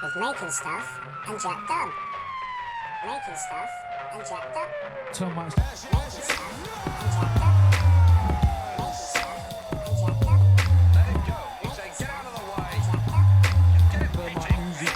with making stuff and jacked up. Making stuff and jacked up. So much. Making stuff and jacked up. Making stuff and jacked up. Let it go. You say, get out of the way. Jacked up. Get it, But my PG. music.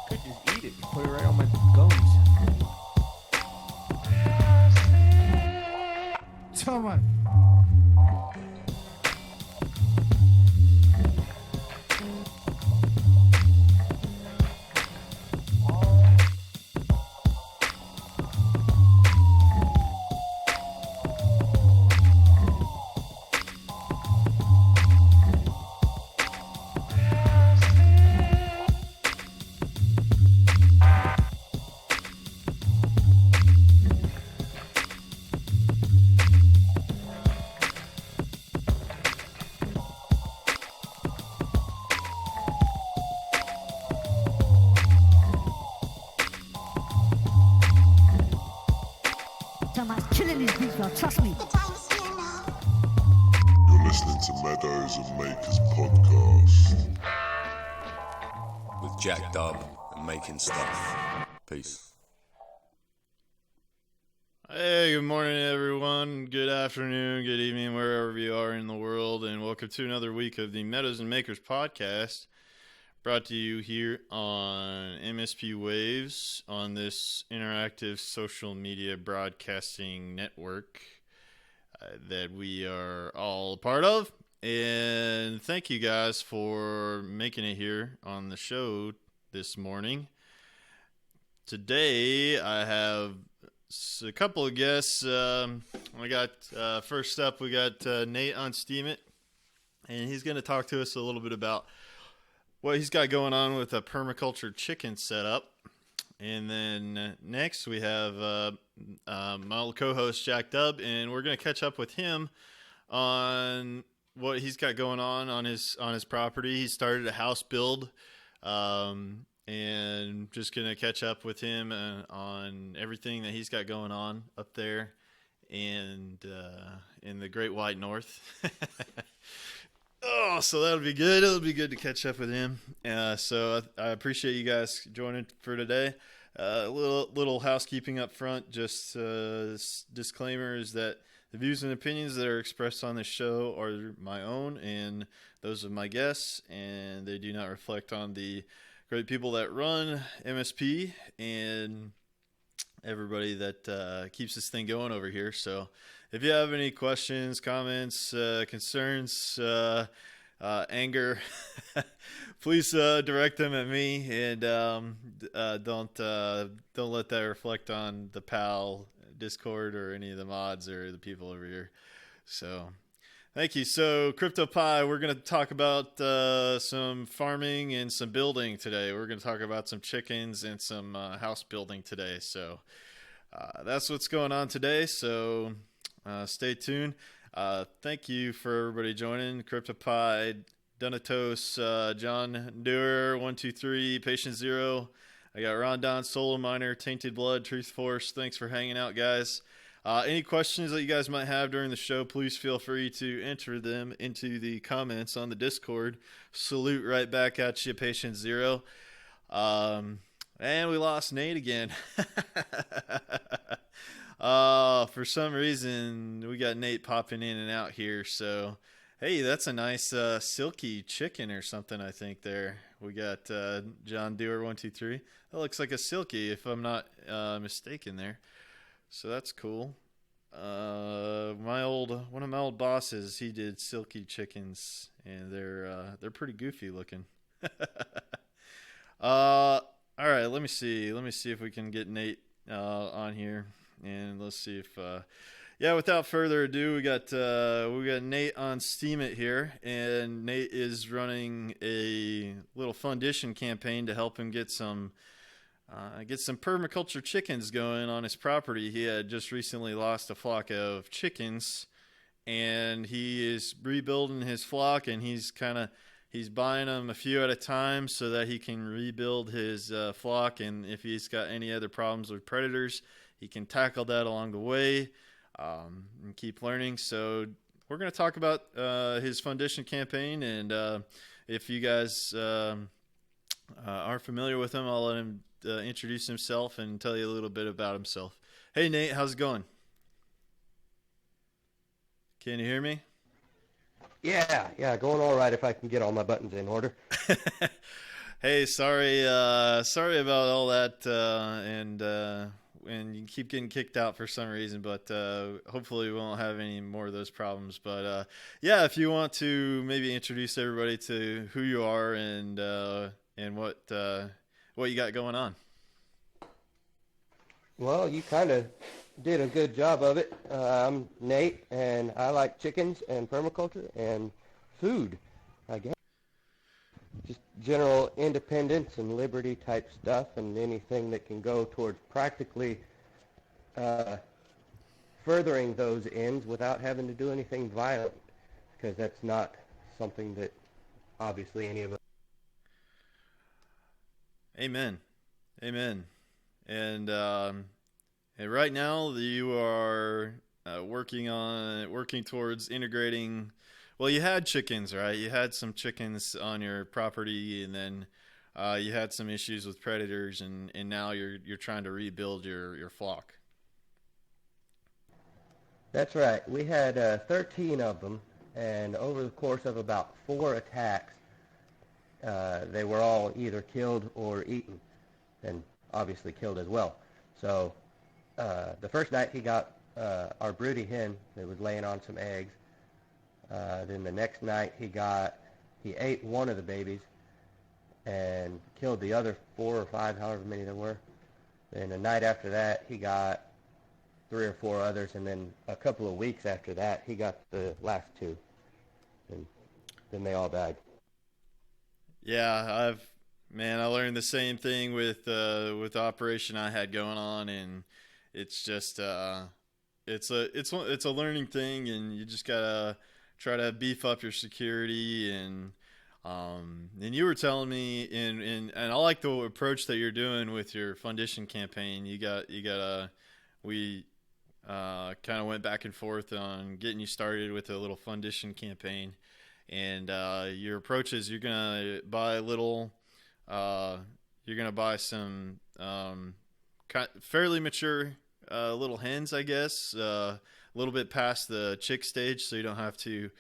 Could just eat it. Put it right on my gums. So much. Someone's killing these beats, bro. Trust me. You're listening to Meadows and Makers podcast. With Jack Dub and making stuff. Peace. Hey, good morning, everyone. Good afternoon, good evening, wherever you are in the world, and welcome to another week of the Meadows and Makers podcast, brought to you here on MSP Waves on this interactive social media broadcasting network that we are all a part of. And thank you guys for making it here on the show this morning. Today, I have a couple of guests. First up, we got Nate on Steam It, and he's going to talk to us a little bit about what he's got going on with a permaculture chicken setup. And then next, we have my old co-host Jack Dub, and we're going to catch up with him on what he's got going on his property. He started a house build. And just going to catch up with him on everything that he's got going on up there and in the Great White North. Oh, so that'll be good. It'll be good to catch up with him. So I appreciate you guys joining for today. A little housekeeping up front. Just disclaimer is that the views and opinions that are expressed on this show are my own and those of my guests, and they do not reflect on the great people that run MSP and everybody that keeps this thing going over here. So if you have any questions, comments, concerns, anger, please direct them at me, and don't let that reflect on the PAL Discord or any of the mods or the people over here. So thank you. So, CryptoPie, we're going to talk about some farming and some building today. We're going to talk about some chickens and some house building today. So, that's what's going on today. So, stay tuned. Thank you for everybody joining. CryptoPie, Donatos, John Doer, 123, Patient Zero. I got Rondon, Solo Miner, Tainted Blood, Truth Force. Thanks for hanging out, guys. Any questions that you guys might have during the show, please feel free to enter them into the comments on the Discord. Salute right back at you, Patient Zero. And we lost Nate again. For some reason, we got Nate popping in and out here. So Hey, that's a nice silky chicken or something. I think there we got John Doer 123. That looks like a silky, if I'm not mistaken there. So that's cool. One of my old bosses, he did silky chickens, and they're pretty goofy looking. All right, let me see. Let me see if we can get Nate on here, and let's see if. Yeah, without further ado, we got Nate on Steam It here, and Nate is running a little fundition campaign to help him get some permaculture chickens going on his property. He had just recently lost a flock of chickens, and he is rebuilding his flock, and he's buying them a few at a time so that he can rebuild his flock, and if he's got any other problems with predators, he can tackle that along the way, and keep learning. So we're going to talk about his fundition campaign, and if you guys are familiar with him, I'll let him introduce himself and tell you a little bit about himself. Hey Nate, how's it going? Can you hear me? Yeah, going all right if I can get all my buttons in order. Hey, sorry about all that, and you keep getting kicked out for some reason, but hopefully we won't have any more of those problems. But yeah, if you want to maybe introduce everybody to who you are and what you got going on. Well, you kind of did a good job of it. I'm Nate, and I like chickens and permaculture and food, I guess. Just general independence and liberty type stuff, and anything that can go towards practically furthering those ends without having to do anything violent, because that's not something that obviously any of us. Amen. And right now you are working towards integrating. Well, you had chickens, right? You had some chickens on your property, and then you had some issues with predators, and now you're trying to rebuild your flock. That's right. We had 13 of them, and over the course of about 4 attacks, they were all either killed or eaten, and obviously killed as well. So the first night he got our broody hen that was laying on some eggs. Then the next night he ate one of the babies and killed the other 4 or 5, however many there were. Then the night after that he got 3 or 4 others, and then a couple of weeks after that he got the last 2, and then they all died. Yeah, I learned the same thing with the operation I had going on, and it's just it's a learning thing, and you just gotta try to beef up your security, and you were telling me, and I like the approach that you're doing with your fundition campaign. We kind of went back and forth on getting you started with a little fundition campaign. And your approach is you're gonna buy some fairly mature little hens, I guess, a little bit past the chick stage, so you don't have to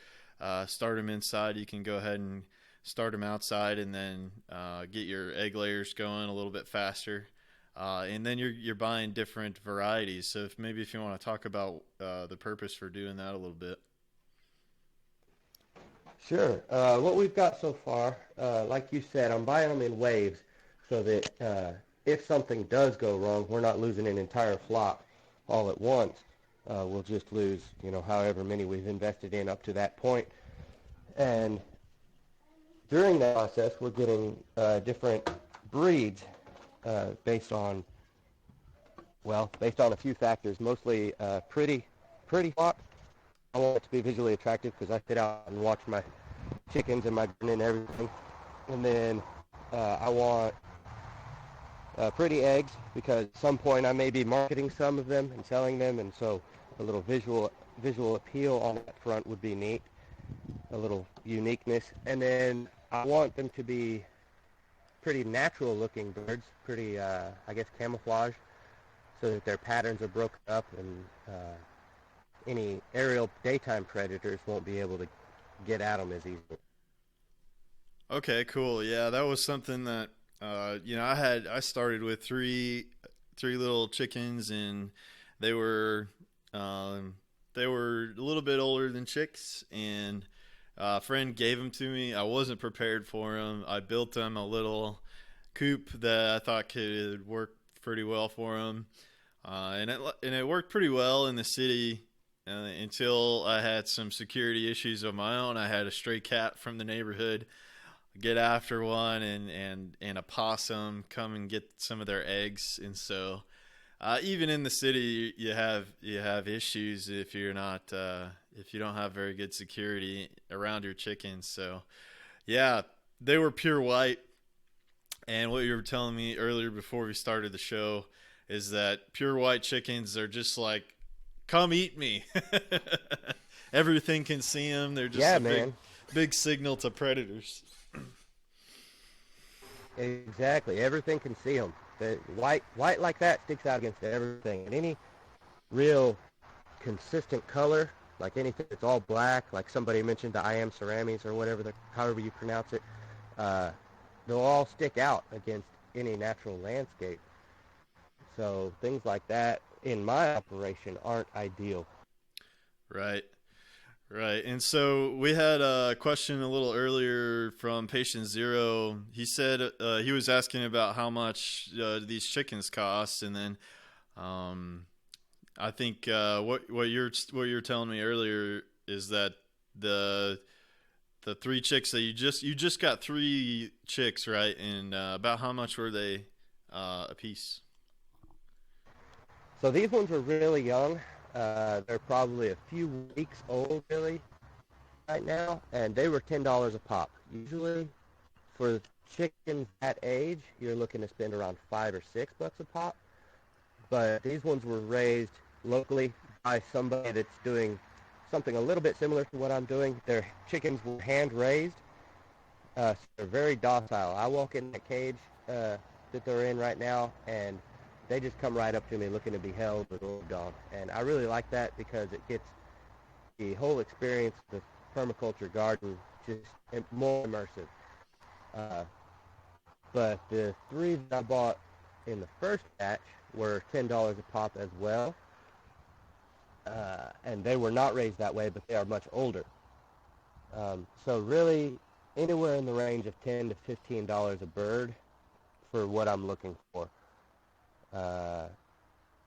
start them inside. You can go ahead and start them outside, and then get your egg layers going a little bit faster. And then you're buying different varieties. So if you want to talk about the purpose for doing that a little bit. Sure. What we've got so far, like you said, I'm buying them in waves so that if something does go wrong, we're not losing an entire flock all at once. We'll just lose, however many we've invested in up to that point. And during that process, we're getting different breeds based on a few factors, mostly pretty flock. I want it to be visually attractive because I sit out and watch my chickens and my garden and everything. And then I want pretty eggs because at some point I may be marketing some of them and selling them, and so a little visual appeal on that front would be neat, a little uniqueness. And then I want them to be pretty natural looking birds, pretty camouflage, so that their patterns are broken up and any aerial daytime predators won't be able to get at them as easily. Okay, cool. Yeah, that was something that I started with three little chickens, and they were they were a little bit older than chicks, and a friend gave them to me. I wasn't prepared for them. I built them a little coop that I thought could work pretty well for them, and it worked pretty well in the city until I had some security issues of my own. I had a stray cat from the neighborhood get after one, and a possum come and get some of their eggs, and so even in the city you have issues if you're not if you don't have very good security around your chickens. So yeah, they were pure white, and what you were telling me earlier before we started the show is that pure white chickens are just like, come eat me. Everything can see them. They're just big signal to predators. Exactly. Everything can see them. The white like that sticks out against everything. And any real consistent color, like anything that's all black, like somebody mentioned the I am ceramis or whatever, however you pronounce it, they'll all stick out against any natural landscape. So things like that in my operation aren't ideal. Right. And so we had a question a little earlier from Patient Zero. He said he was asking about how much these chickens cost, and then I think what you're telling me earlier is that the three chicks that you just got 3 chicks, right? And about how much were they a piece? So these ones are really young. They're probably a few weeks old, really, right now, and they were $10 a pop. Usually, for chickens that age, you're looking to spend around $5 or $6 a pop. But these ones were raised locally by somebody that's doing something a little bit similar to what I'm doing. Their chickens were hand-raised, so they're very docile. I walk in that cage that they're in right now, and they just come right up to me looking to be held with a little dog. And I really like that because it gets the whole experience of the permaculture garden just more immersive. But the 3 that I bought in the first batch were $10 a pop as well. And they were not raised that way, but they are much older. So really anywhere in the range of $10 to $15 a bird for what I'm looking for.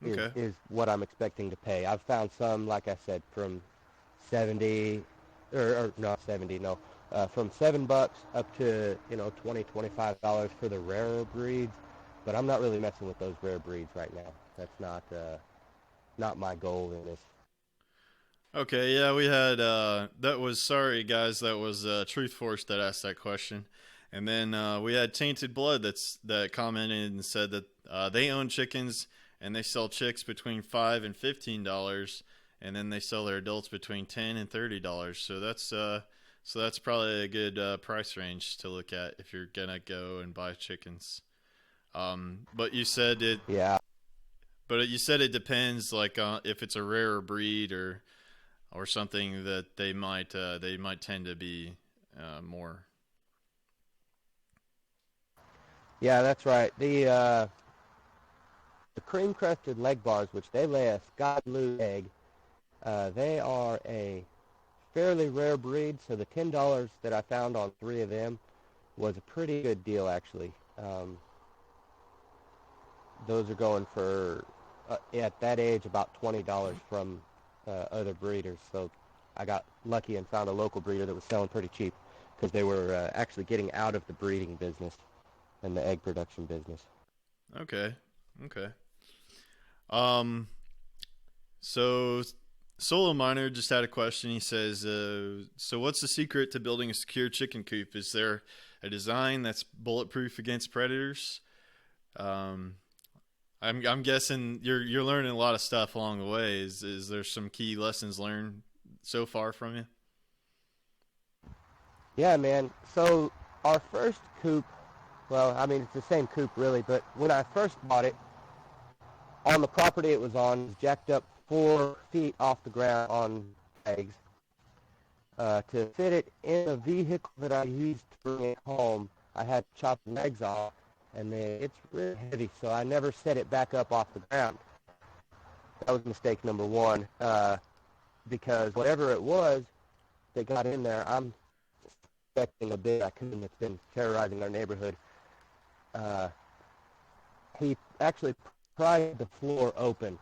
Is what I'm expecting to pay. I've found some, like I said, from $70 or not 70, no, from $7 up to $20, $25 for the rarer breeds. But I'm not really messing with those rare breeds right now. That's not my goal in this. Okay, yeah, we had that was sorry guys, that was Truth Force that asked that question. And then we had Tainted Blood that commented and said that they own chickens and they sell chicks between $5 and $15, and then they sell their adults between $10 and $30. So that's probably a good price range to look at if you're gonna go and buy chickens. But you said it. Yeah. But you said it depends, like if it's a rarer breed or something that they might tend to be more. Yeah, that's right. The cream-crusted leg bars, which they lay a sky blue egg, they are a fairly rare breed, so the $10 that I found on 3 of them was a pretty good deal, actually. Those are going for, at that age, about $20 from other breeders, so I got lucky and found a local breeder that was selling pretty cheap because they were actually getting out of the breeding business and the egg production business. Okay. So Solo Miner just had a question. He says, so what's the secret to building a secure chicken coop? Is there a design that's bulletproof against predators? I'm guessing you're learning a lot of stuff along the way. Is there some key lessons learned so far from you? Yeah, man. So our first coop, well, I mean, it's the same coop really, but when I first bought it, on the property it was on, it was jacked up 4 feet off the ground on eggs. To fit it in a vehicle that I used to bring it home, I had to chop the legs off, and then it's really heavy, so I never set it back up off the ground. That was mistake number one, because whatever it was that got in there, I'm suspecting a big raccoon that's been terrorizing our neighborhood. He actually pried the floor open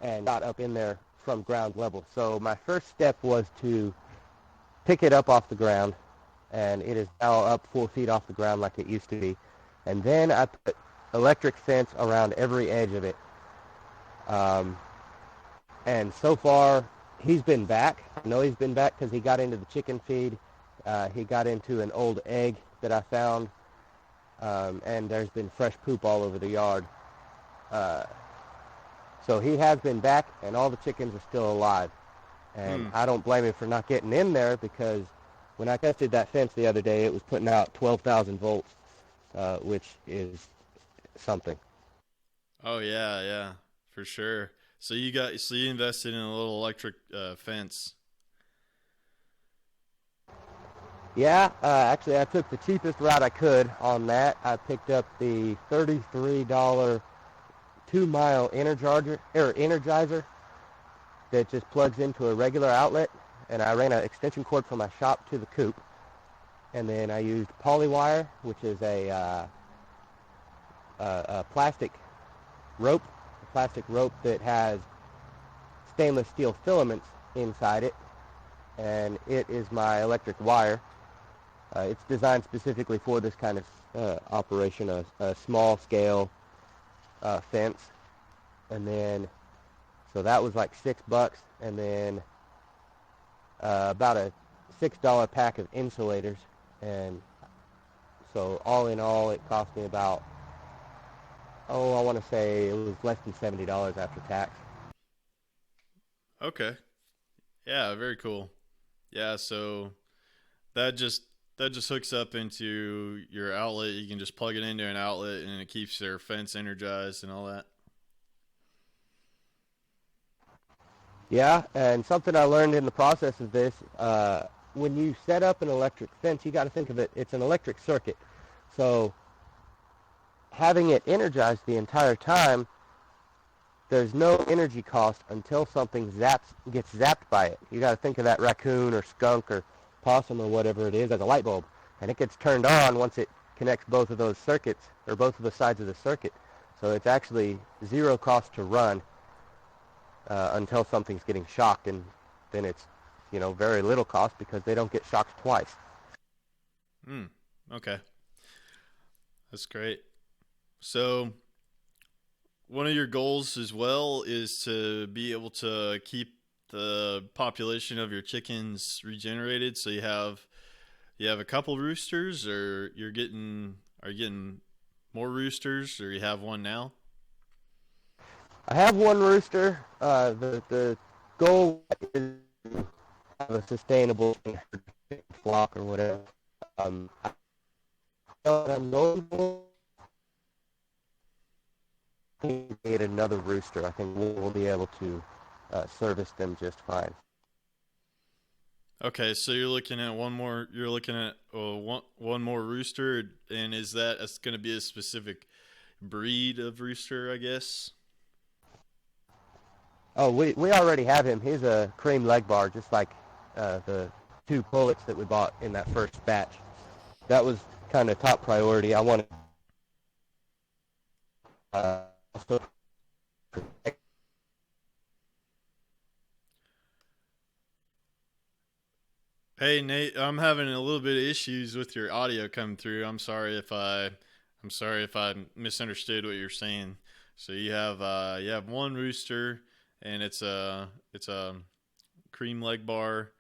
and got up in there from ground level. So my first step was to pick it up off the ground, and it is now up 4 feet off the ground like it used to be. And then I put electric fence around every edge of it. And so far, he's been back. I know he's been back because he got into the chicken feed. He got into an old egg that I found, and there's been fresh poop all over the yard. So he has been back, and all the chickens are still alive. And I don't blame him for not getting in there, because when I tested that fence the other day, it was putting out 12,000 volts, which is something. Oh yeah, for sure. So you invested in a little electric fence. Yeah, actually I took the cheapest route I could on that. I picked up the $33 2-mile energizer that just plugs into a regular outlet, and I ran an extension cord from my shop to the coop, and then I used polywire, which is a plastic rope that has stainless steel filaments inside it, and it is my electric wire. It's designed specifically for this kind of operation, a small scale fence. And then, so that was like $6, and then about a $6 pack of insulators. And so all in all, it cost me about, I want to say it was less than $70 after tax. Okay. Yeah, very cool. Yeah, so that just hooks up into your outlet. You can just plug it into an outlet, and it keeps their fence energized and all that. Yeah, and something I learned in the process of this, when you set up an electric fence, you got to think of it, it's an electric circuit. So having it energized the entire time, there's no energy cost until something gets zapped by it. You got to think of that raccoon or skunk or possum or whatever it is as a light bulb, and it gets turned on once it connects both of those circuits, or both of the sides of the circuit. So it's actually zero cost to run until something's getting shocked, and then it's very little cost because they don't get shocked twice. Okay, that's great. So one of your goals as well is to be able to keep the population of your chickens regenerated. So you have a couple roosters, or are you getting more roosters, or you have one now? I have one rooster. The goal is to have a sustainable flock or whatever. I'm going for get another rooster. I think we'll be able to service them just fine. Okay, so you're looking at one more. You're looking at one more rooster, and is that's going to be a specific breed of rooster, I guess? Oh, we already have him. He's a cream leg bar, just like the 2 pullets that we bought in that first batch. That was kind of top priority. I wanted also protect. Hey Nate, I'm having a little bit of issues with your audio coming through. I'm sorry if I misunderstood what you're saying. So you have one rooster, and it's a cream leg bar,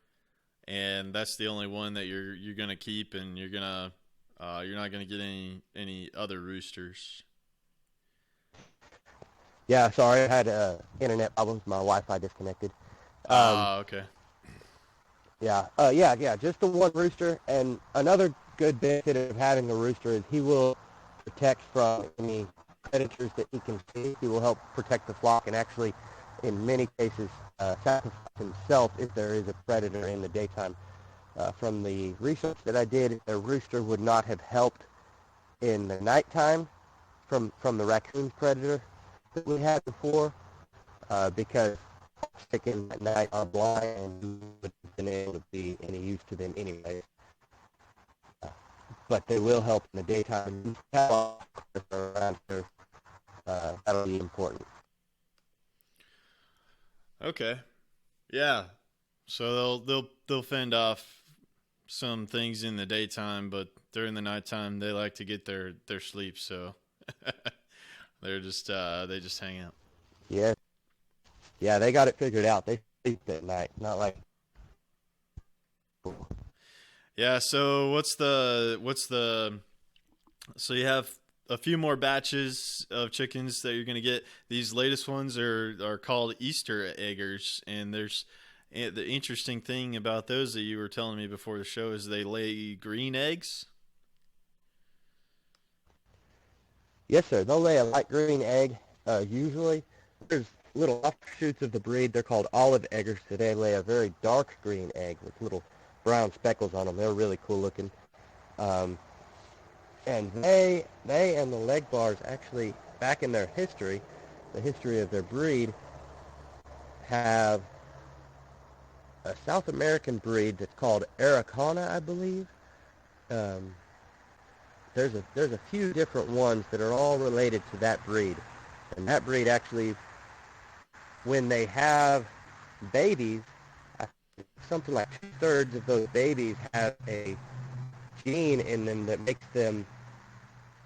and that's the only one that you're gonna keep, and you're not gonna get any other roosters. Yeah, sorry, I had internet problems. My Wi-Fi disconnected. Okay. Yeah, just the one rooster. And another good benefit of having a rooster is he will protect from any predators that he can see. He will help protect the flock, and actually, in many cases, sacrifice himself if there is a predator in the daytime. From the research that I did, a rooster would not have helped in the nighttime from the raccoon predator that we had before, because chickens at night are blind and you wouldn't have been able to be any use to them anyway. But they will help in the daytime. Around here, that'll be important. Okay. Yeah. So they'll fend off some things in the daytime, but during the nighttime they like to get their sleep, so they just hang out. Yeah. Yeah, they got it figured out. They sleep at night, not like. Yeah, so what's the so you have a few more batches of chickens that you're going to get. These latest ones are called Easter eggers, and the interesting thing about those that you were telling me before the show is they lay green eggs. Yes, sir. They'll lay a light green egg. Usually, there's little offshoots of the breed. They're called olive eggers. So they lay a very dark green egg with little brown speckles on them. They're really cool looking. And they and the leg bars actually, back in their history, the history of their breed, have a South American breed that's called Araucana, I believe. There's a few different ones that are all related to that breed. And that breed actually, when they have babies, something like 2/3 of those babies have a gene in them that makes them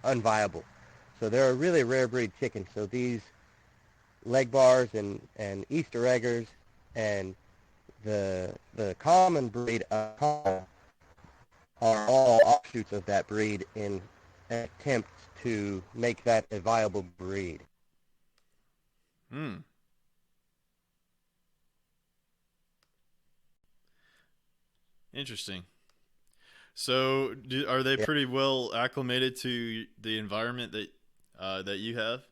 unviable. So they're a really rare breed chicken. So these leg bars and Easter eggers and the common breed are all offshoots of that breed in an attempt to make that a viable breed. Interesting. So, are they pretty well acclimated to the environment that you have?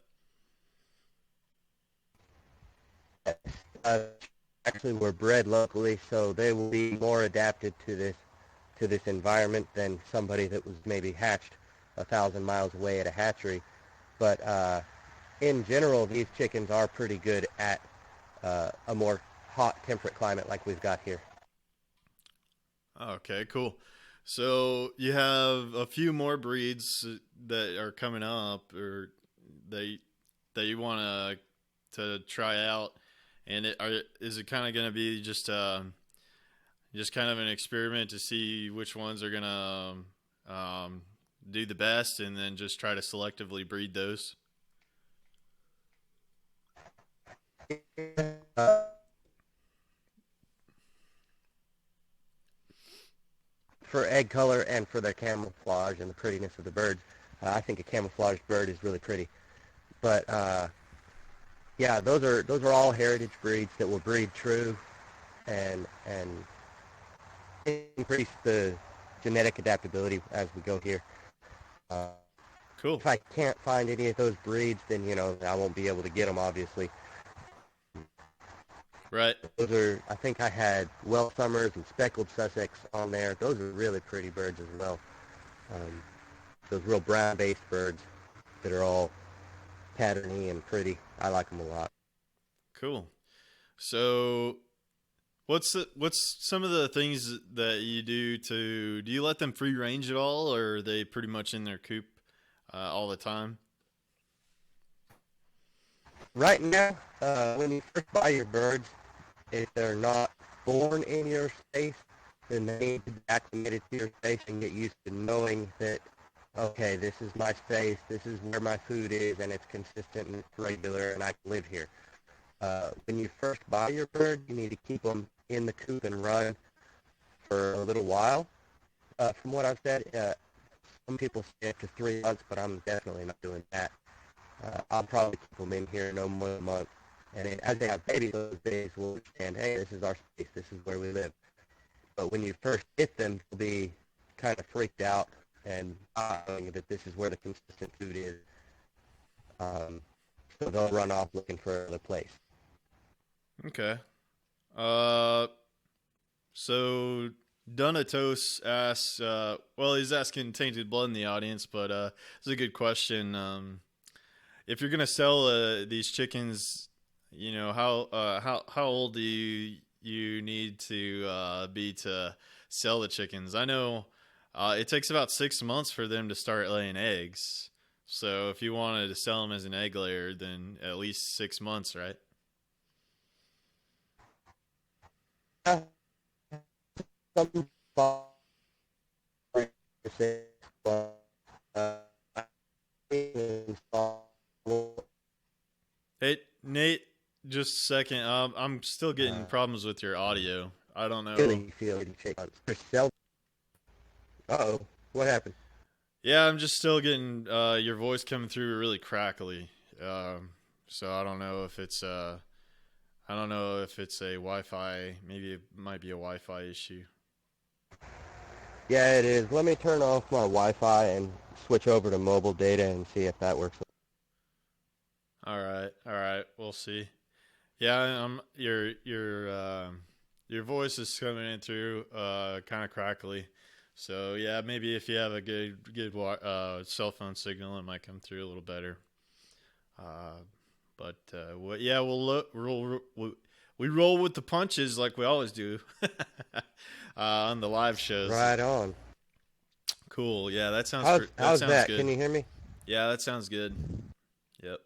Actually, we're bred locally, so they will be more adapted to this environment than somebody that was maybe hatched 1,000 miles away at a hatchery. But in general, these chickens are pretty good at a more hot, temperate climate like we've got here. Okay, cool. So you have a few more breeds that are coming up, or that you want to try out, and is it kind of going to be just kind of an experiment to see which ones are going to do the best, and then just try to selectively breed those? For egg color and for their camouflage and the prettiness of the birds, I think a camouflaged bird is really pretty. But yeah, those are all heritage breeds that will breed true and increase the genetic adaptability as we go here. Cool. If I can't find any of those breeds, then I won't be able to get them, obviously. Right. Those are, I think I had Well Summers and Speckled Sussex on there. Those are really pretty birds as well. Those real brown-based birds that are all patterny and pretty. I like them a lot. Cool. So, what's some of the things that you do you let them free range at all, or are they pretty much in their coop all the time? Right now, when you first buy your birds, if they're not born in your space, then they need to be acclimated to your space and get used to knowing that, okay, this is my space, this is where my food is, and it's consistent and it's regular, and I can live here. When you first buy your bird, you need to keep them in the coop and run for a little while. From what I've said, some people say up to 3 months, but I'm definitely not doing that. I'll probably keep them in here no more than a month. And as they have babies, those babies will understand, hey, this is our space, this is where we live. But when you first get them, they'll be kind of freaked out and not knowing that this is where the consistent food is. So they'll run off looking for another place. Okay. So Donatos asks, well, he's asking Tainted Blood in the audience, but it's a good question. If you're gonna sell these chickens, you know, how old do you need to be to sell the chickens? I know it takes about 6 months for them to start laying eggs. So if you wanted to sell them as an egg layer, then at least 6 months, right? Some Hey, Nate, just a second. I'm still getting problems with your audio. I don't know. Uh-oh, what happened? Yeah, I'm just still getting your voice coming through really crackly. So I don't know if it's a Wi-Fi. Maybe it might be a Wi-Fi issue. Yeah, it is. Let me turn off my Wi-Fi and switch over to mobile data and see if that works. All right, we'll see. Yeah, your voice is coming in through kind of crackly. So yeah, maybe if you have a good cell phone signal, it might come through a little better. We roll with the punches like we always do on the live shows. Right on. Cool. Yeah, that sounds. How's sounds that? good. Can you hear me? Yeah, that sounds good. Yep.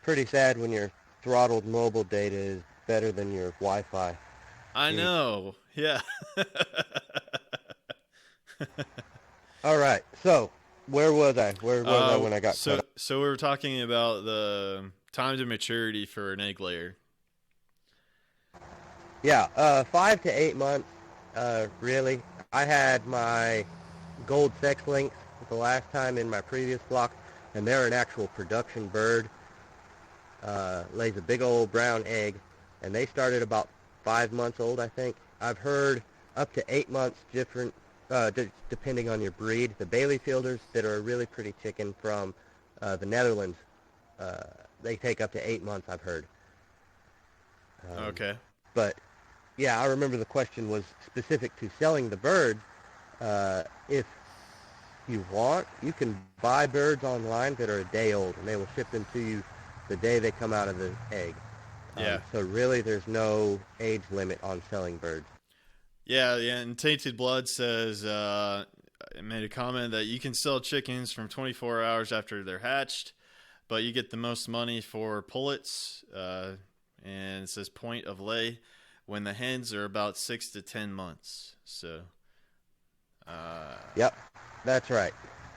Pretty sad when your throttled mobile data is better than your Wi-Fi. I know. Yeah. All right. So where was I? Where was I when I got cut off? So we were talking about the time to maturity for an egg layer. Yeah, 5 to 8 months, really. I had my gold sex links the last time in my previous flock, and they're an actual production bird. Lays a big old brown egg, and they started about 5 months old, I think. I've heard up to 8 months different, depending on your breed. The Bailey Fielders that are a really pretty chicken from the Netherlands, they take up to 8 months, I've heard. Okay. But yeah, I remember the question was specific to selling the birds. If you want, you can buy birds online that are a day old, and they will ship them to you the day they come out of the egg. Yeah. So really, there's no age limit on selling birds. Yeah, and Tainted Blood says, made a comment that you can sell chickens from 24 hours after they're hatched, but you get the most money for pullets, and it says point of lay, when the hens are about 6 to 10 months. So, Yep, that's right.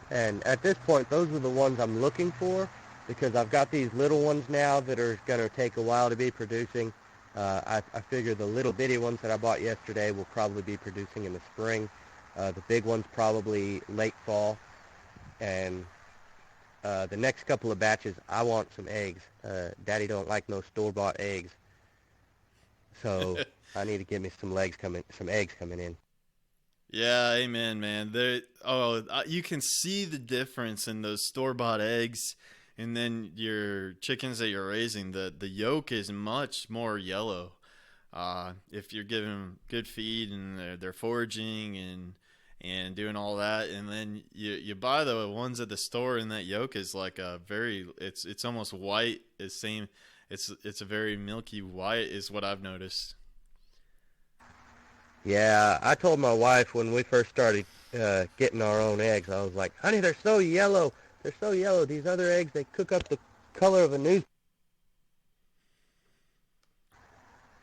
And at this point, those are the ones I'm looking for, because I've got these little ones now that are going to take a while to be producing. I figure the little bitty ones that I bought yesterday will probably be producing in the spring. The big ones probably late fall. And the next couple of batches, I want some eggs. Daddy don't like no store-bought eggs. So I need to get me some eggs coming in. yeah, amen, man. You can see the difference in those store-bought eggs, and then your chickens that you're raising. The yolk is much more yellow. If you're giving them good feed and they're foraging and doing all that, and then you buy the ones at the store, and that yolk is like it's almost white. It's a very milky white is what I've noticed. Yeah, I told my wife when we first started getting our own eggs, I was like, honey, they're so yellow. They're so yellow. These other eggs, they cook up the color of a news.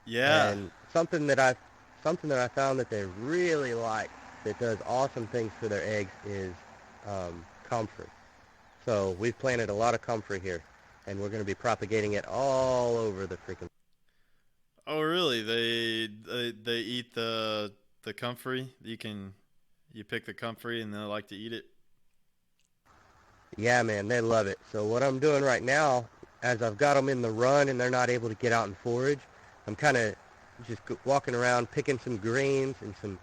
Yeah. And something that I found that they really like that does awesome things for their eggs is comfrey. So we've planted a lot of comfrey here, and we're going to be propagating it all over the freaking. Oh, really? They eat the comfrey. You pick the comfrey and they like to eat it. Yeah, man, they love it. So what I'm doing right now, as I've got them in the run and they're not able to get out and forage, I'm kind of just walking around picking some greens and some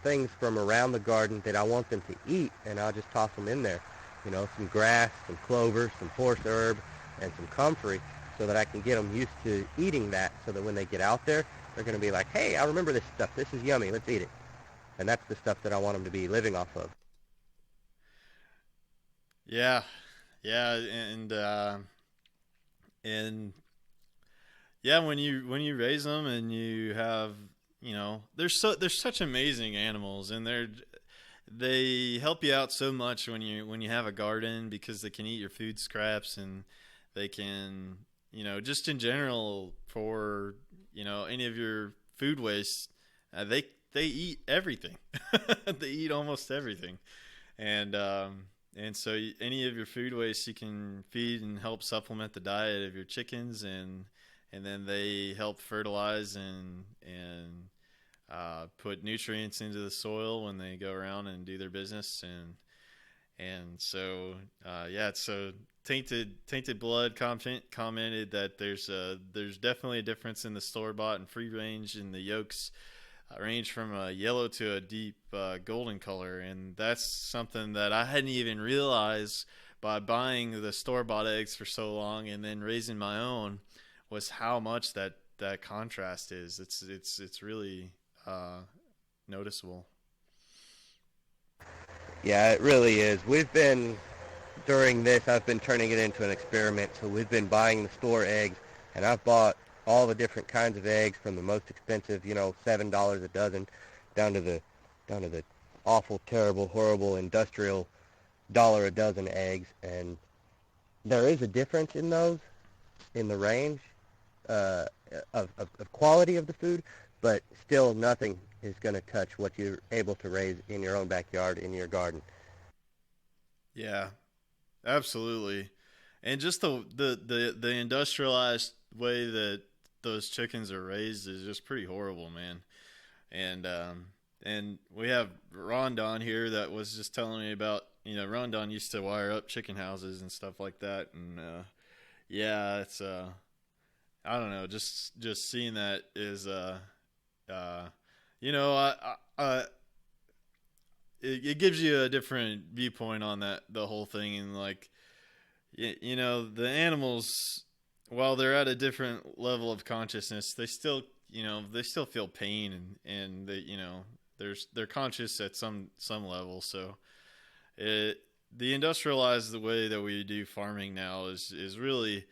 things from around the garden that I want them to eat, and I'll just toss them in there. You know, some grass, some clover, some horse herb, and some comfrey, so that I can get them used to eating that, so that when they get out there, they're going to be like, hey, I remember this stuff. This is yummy. Let's eat it. and that's the stuff that I want them to be living off of. Yeah, yeah, and yeah, when you raise them and you have, they're such amazing animals, and they help you out so much when you have a garden, because they can eat your food scraps, and they can, just in general, for any of your food waste, they eat everything. They eat almost everything, and so any of your food waste you can feed and help supplement the diet of your chickens, and then they help fertilize and put nutrients into the soil when they go around and do their business, and so yeah. So tainted blood commented that there's definitely a difference in the store bought and free range, and the yolks range from a yellow to a deep golden color, and that's something that I hadn't even realized by buying the store bought eggs for so long and then raising my own, was how much that contrast is. It's really noticeable. Yeah, it really is. During this, I've been turning it into an experiment. So we've been buying the store eggs, and I've bought all the different kinds of eggs, from the most expensive, $7 a dozen, down to the awful, terrible, horrible, industrial dollar a dozen eggs. And there is a difference in those, in the range of quality of the food, but still nothing is going to touch what you're able to raise in your own backyard, in your garden. Yeah, absolutely. And just the industrialized way that those chickens are raised is just pretty horrible, man. And we have Rondon here that was just telling me about, Rondon used to wire up chicken houses and stuff like that, and yeah, it's I don't know, just seeing that is it gives you a different viewpoint on the whole thing, and like, the animals, while they're at a different level of consciousness, they still feel pain, and they're conscious at some level. So the industrialized the way that we do farming now is really,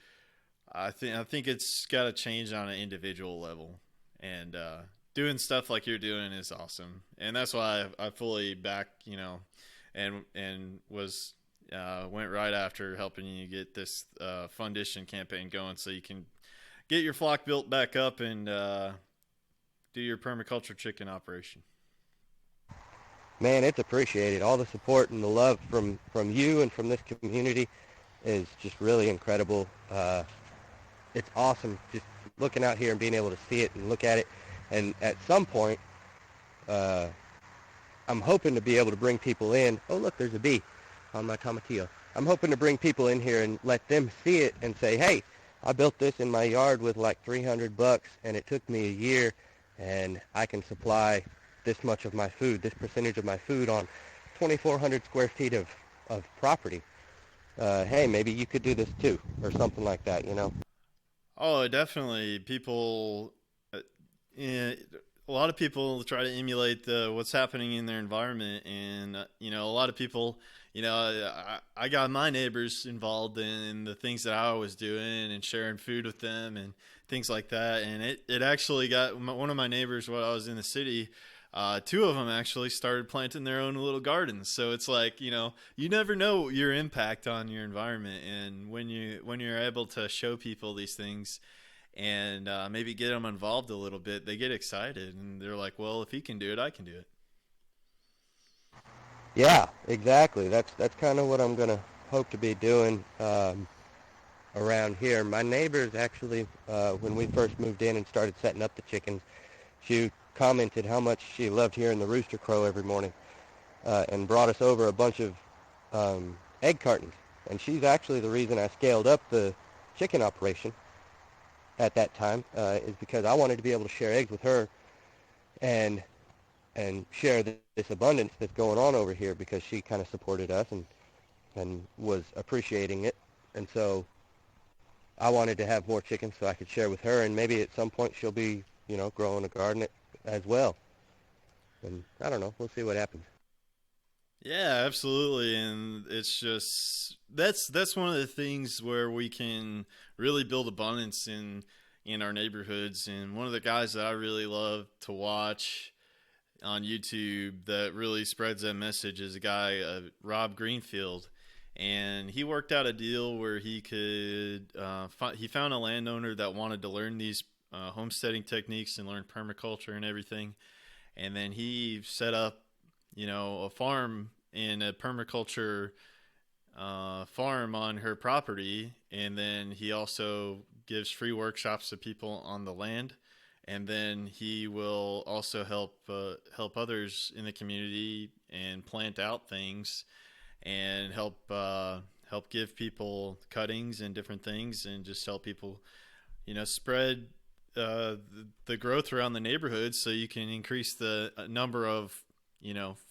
I think it's got to change on an individual level, and doing stuff like you're doing is awesome, and that's why I fully back, and was went right after helping you get this fundition campaign going, so you can get your flock built back up and do your permaculture chicken operation. Man, it's appreciated. All the support and the love from you and from this community is just really incredible. It's awesome just looking out here and being able to see it and look at it. And at some point, I'm hoping to be able to bring people in. Oh, look, there's a bee on my tomatillo. I'm hoping to bring people in here and let them see it and say, hey, I built this in my yard with like $300, and it took me a year, and I can supply this much of my food, this percentage of my food on 2,400 square feet of property. Hey, maybe you could do this too, or something like that, Oh, definitely. People, a lot of people try to emulate what's happening in their environment, and a lot of people, I got my neighbors involved in the things that I was doing and sharing food with them and things like that. And it actually got one of my neighbors, while I was in the city, two of them actually started planting their own little gardens. So it's like, you never know your impact on your environment, and when you're able to show people these things and maybe get them involved a little bit, they get excited, and they're like, well, if he can do it, I can do it. Yeah, exactly. That's kind of what I'm going to hope to be doing around here. My neighbors actually, when we first moved in and started setting up the chickens, she commented how much she loved hearing the rooster crow every morning, and brought us over a bunch of egg cartons. And she's actually the reason I scaled up the chicken operation at that time, is because I wanted to be able to share eggs with her and share this abundance that's going on over here, because she kind of supported us and was appreciating it. And so I wanted to have more chickens so I could share with her, and maybe at some point she'll be, growing a garden as well. And I don't know. We'll see what happens. Yeah, absolutely. And it's just that's one of the things where we can really build abundance in our neighborhoods. And one of the guys that I really love to watch on YouTube that really spreads that message is a guy, Rob Greenfield. And he worked out a deal where he could he found a landowner that wanted to learn these homesteading techniques and learn permaculture and everything. And then he set up, a farm in a permaculture farm on her property. And then he also gives free workshops to people on the land. And then he will also help others in the community and plant out things and help give people cuttings and different things, and just help people, spread the growth around the neighborhood so you can increase the number of,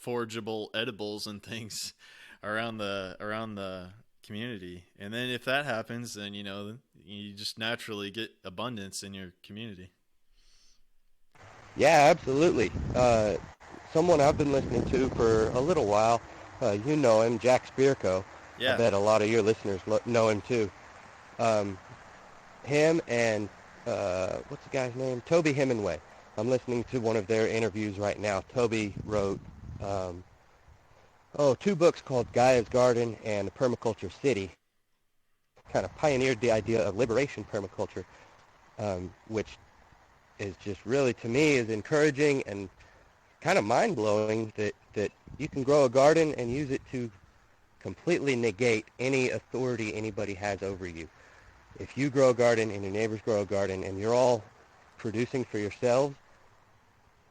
forageable edibles and things around the community. And then if that happens, then, you just naturally get abundance in your community. Yeah, absolutely. Someone I've been listening to for a little while, you know him, Jack Spirko. Yeah. I bet a lot of your listeners know him too. Him and, what's the guy's name? Toby Hemingway. I'm listening to one of their interviews right now. Toby wrote, 2 books called Gaia's Garden and Permaculture City. Kind of pioneered the idea of liberation permaculture, which is just really, to me, is encouraging and kind of mind-blowing that you can grow a garden and use it to completely negate any authority anybody has over you. If you grow a garden and your neighbors grow a garden and you're all producing for yourselves,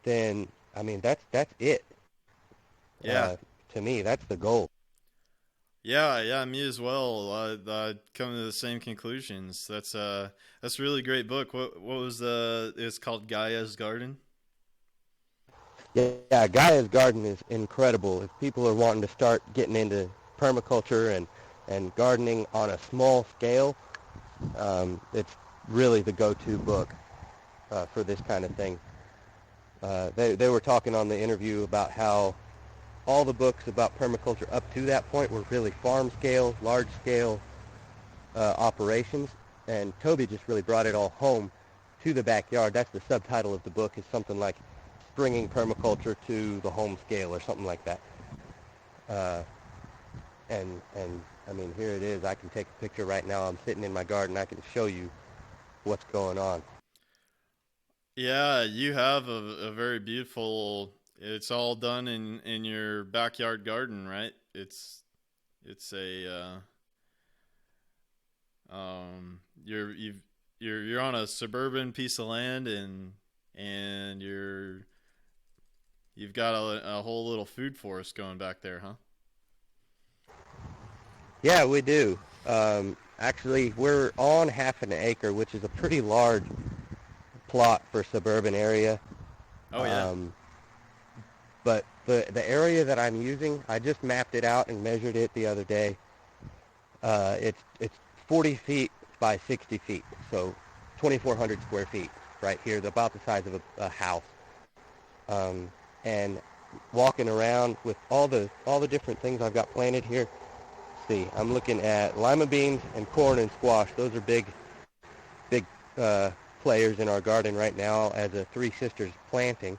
then, I mean, that's it. Yeah. To me, that's the goal. Yeah, me as well. I come to the same conclusions. That's a really great book. What was it's called Gaia's Garden? Yeah, Gaia's Garden is incredible. If people are wanting to start getting into permaculture and gardening on a small scale, it's really the go-to book for this kind of thing. They were talking on the interview about how all the books about permaculture up to that point were really farm-scale, large-scale operations, and Toby just really brought it all home to the backyard. That's the subtitle of the book, is something like Bringing Permaculture to the Home Scale or something like that. And I mean, here it is. I can take a picture right now. I'm sitting in my garden. I can show you what's going on. Yeah, you have a very beautiful. It's all done in your backyard garden, right? It's a you're on a suburban piece of land, and you've got a whole little food forest going back there, huh? Yeah, we do. Actually, we're on half an acre, which is a pretty large plot for suburban area. Oh, yeah. But the area that I'm using, I just mapped it out and measured it the other day. It's 40 feet by 60 feet, so 2,400 square feet right here, about the size of a house. And walking around with all the different things I've got planted here. See, I'm looking at lima beans and corn and squash. Those are big players in our garden right now as a Three Sisters planting.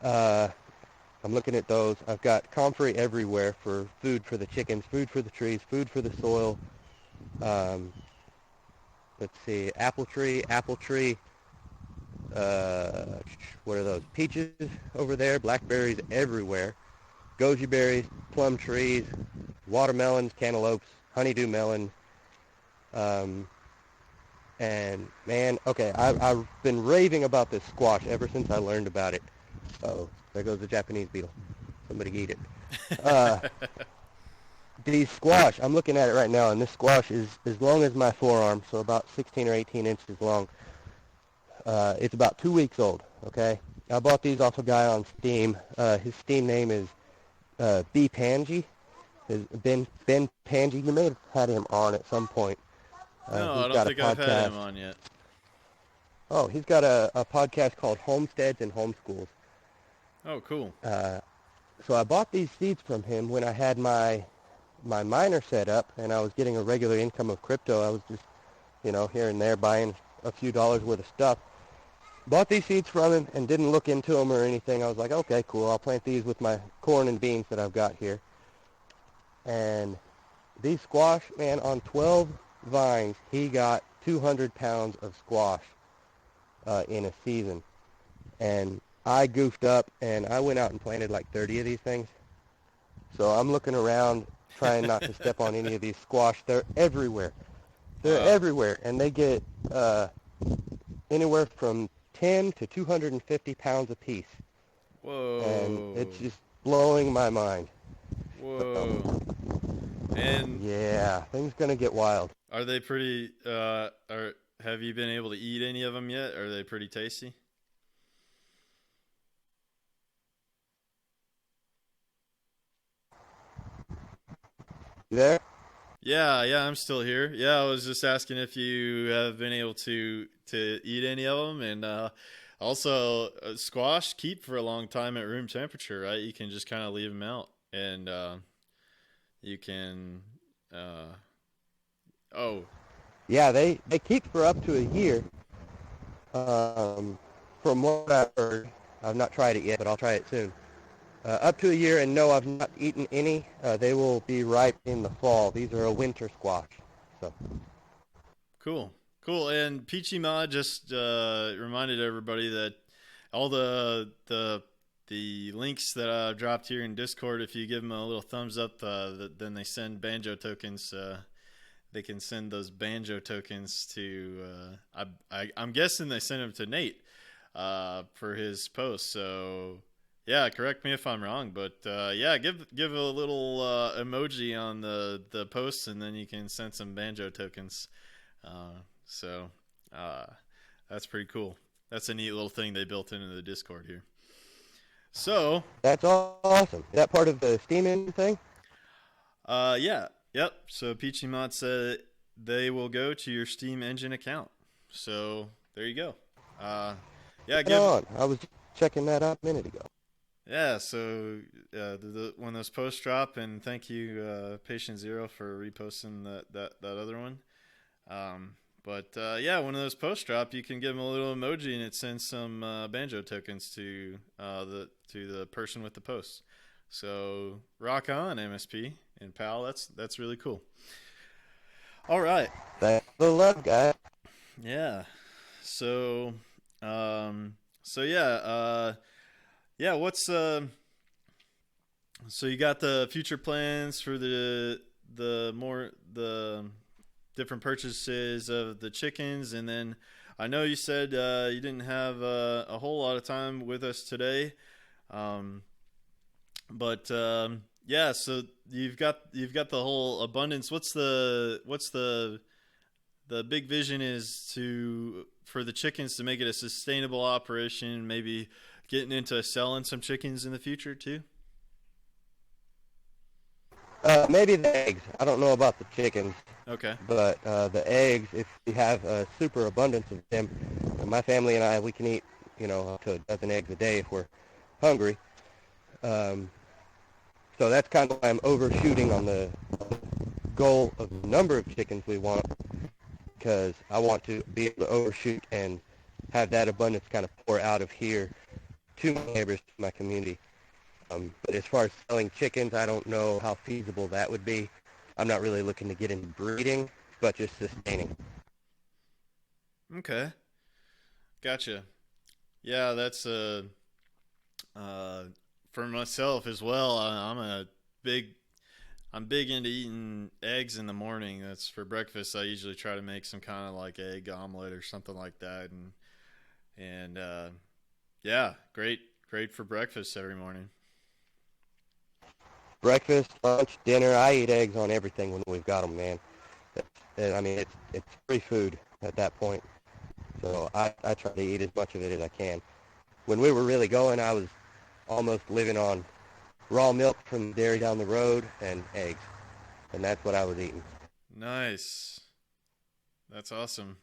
I'm looking at those. I've got comfrey everywhere for food for the chickens, food for the trees, food for the soil. Let's see, apple tree. What are those? Peaches over there, blackberries everywhere, goji berries, plum trees, watermelons, cantaloupes, honeydew melon. And man, okay, I've been raving about this squash ever since I learned about it. Oh, there goes the Japanese beetle. Somebody eat it. The squash, I'm looking at it right now, and this squash is as long as my forearm, so about 16 or 18 inches long. It's about 2 weeks old, okay? I bought these off a guy on Steam. His Steam name is B. Pangy. Ben Pangy. You may have had him on at some point. No, I don't think I've had him on yet. Oh, he's got a podcast called Homesteads and Homeschools. Oh, cool. So I bought these seeds from him when I had my miner set up, and I was getting a regular income of crypto. I was just, here and there buying a few dollars worth of stuff. Bought these seeds from him and didn't look into them or anything. I was like, okay, cool. I'll plant these with my corn and beans that I've got here. And these squash, man, on 12 vines, he got 200 pounds of squash in a season. And I goofed up, and I went out and planted like 30 of these things. So I'm looking around, trying not to step on any of these squash. They're everywhere. They're everywhere, and they get anywhere from 10 to 250 pounds apiece. Whoa. And it's just blowing my mind. Whoa. And yeah, things gonna get wild. are they pretty, have you been able to eat any of them yet? Are they pretty tasty? You there? Yeah, I'm still here. Yeah, I was just asking if you have been able to eat any of them, and also squash keep for a long time at room temperature, right? You can just kind of leave them out, and you can. Oh, Yeah, they keep for up to a year. From what I've heard, I've not tried it yet, but I'll try it soon. Up to a year, and no, I've not eaten any. They will be ripe in the fall. These are a winter squash. So cool. And Peachy Mod just reminded everybody that all the links that I dropped here in Discord, if you give them a little thumbs up, then they send banjo tokens. They can send those banjo tokens to. I'm guessing they send them to Nate for his post. So yeah, correct me if I'm wrong, but yeah, give a little emoji on the post, and then you can send some banjo tokens. So that's pretty cool. That's a neat little thing they built into the Discord here. So that's awesome. Is that part of the Steam engine thing? yeah, yep. So Peachy Mod said they will go to your Steam engine account. So there you go. Yeah, Right on. I was checking that out a minute ago. Yeah, so when those posts drop, and thank you, Patient Zero, for reposting that other one. But yeah, when those posts drop, you can give them a little emoji, and it sends some banjo tokens to the person with the post. So rock on, MSP and pal. That's really cool. All right. Thanks for the love, guys. Yeah. So yeah. Yeah, what's so you got the future plans for the different purchases of the chickens, and then I know you said you didn't have a whole lot of time with us today, but yeah, so you've got the whole abundance. What's the big vision is for the chickens to make it a sustainable operation, maybe getting into selling some chickens in the future too? Maybe the eggs. I don't know about the chickens. Okay. But the eggs, if we have a super abundance of them, my family and I, we can eat, up to a dozen eggs a day if we're hungry. So that's kind of why I'm overshooting on the goal of the number of chickens we want, because I want to be able to overshoot and have that abundance kind of pour out of here to my neighbors, to my community. But as far as selling chickens, I don't know how feasible that would be. I'm not really looking to get into breeding, but just sustaining. Okay. Gotcha. Yeah, that's for myself as well. I'm big into eating eggs in the morning. That's for breakfast. I usually try to make some kind of like egg omelet or something like that, and yeah, great for breakfast every morning. Breakfast, lunch, dinner, I eat eggs on everything when we've got them, man. It's free food at that point. So I try to eat as much of it as I can. When we were really going, I was almost living on raw milk from the dairy down the road and eggs. And that's what I was eating. Nice. That's awesome.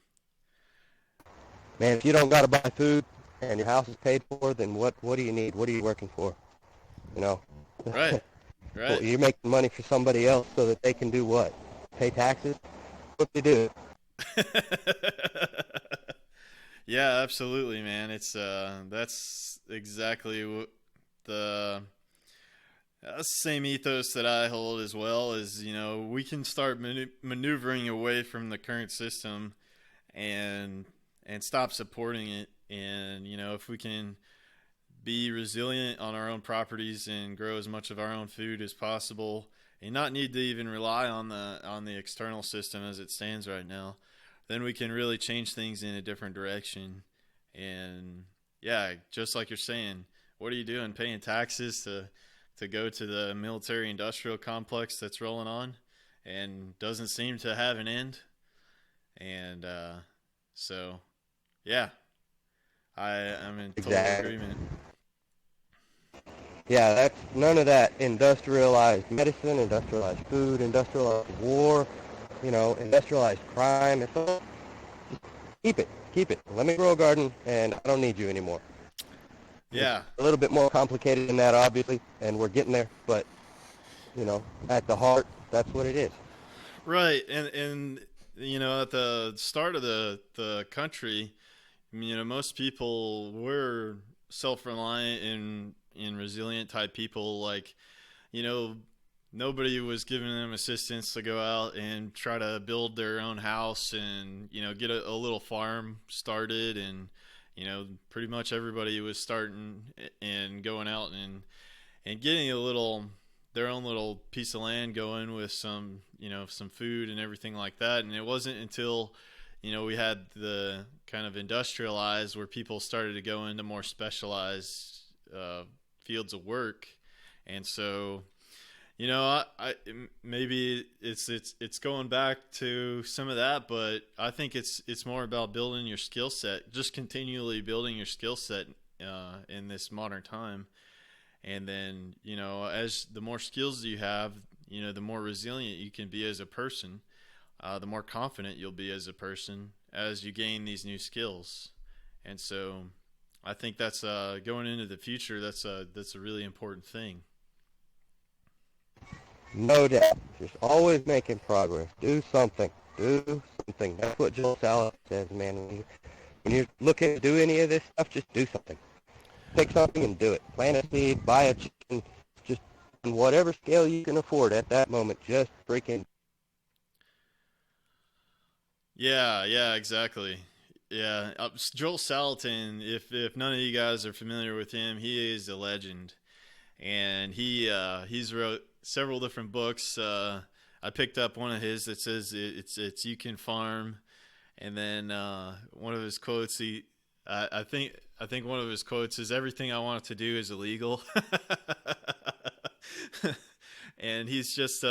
Man, if you don't got to buy food, and your house is paid for, then what do you need? What are you working for? You know? Right. Well, Right. you're making money for somebody else so that they can do what? Pay taxes? What they do? Yeah, absolutely, man. It's that's exactly what the that's the same ethos that I hold as well. Is, you know, we can start maneuvering away from the current system and stop supporting it. And, you know, if we can be resilient on our own properties and grow as much of our own food as possible and not need to even rely on the external system as it stands right now, then we can really change things in a different direction. And yeah, just like you're saying, what are you doing, paying taxes to go to the military industrial complex that's rolling on and doesn't seem to have an end? And so yeah, I'm in total Exactly. agreement. Yeah, that's none of that industrialized medicine, industrialized food, industrialized war, you know, industrialized crime. It's all, keep it, keep it. Let me grow a garden, and I don't need you anymore. Yeah. A little bit more complicated than that, obviously, and we're getting there. But you know, at the heart, that's what it is. Right. And you know, at the start of the country, you know, most people were self-reliant and resilient type people. Like, you know, nobody was giving them assistance to go out and try to build their own house and, you know, get a little farm started. And, you know, pretty much everybody was starting and going out and getting a little, their own little piece of land going with some, you know, some food and everything like that. And it wasn't until, you know, we had the kind of industrialized where people started to go into more specialized fields of work. And so, you know, I maybe it's going back to some of that, but I think it's more about building your skill set, just continually building your skill set in this modern time. And then, you know, as the more skills you have, you know, the more resilient you can be as a person, the more confident you'll be as a person as you gain these new skills. And so I think that's going into the future, that's a really important thing. No doubt. Just always making progress. Do something. Do something. That's what Joel Salatin says, man. When you're looking to do any of this stuff, just do something. Take something and do it. Plant a seed, buy a chicken, just on whatever scale you can afford at that moment, just freaking. Yeah, exactly. Yeah, Joel Salatin, if none of you guys are familiar with him, he is a legend. And he's wrote several different books. I picked up one of his that says it's you can farm, and then one of his quotes I think one of his quotes is everything I want to do is illegal. And he's just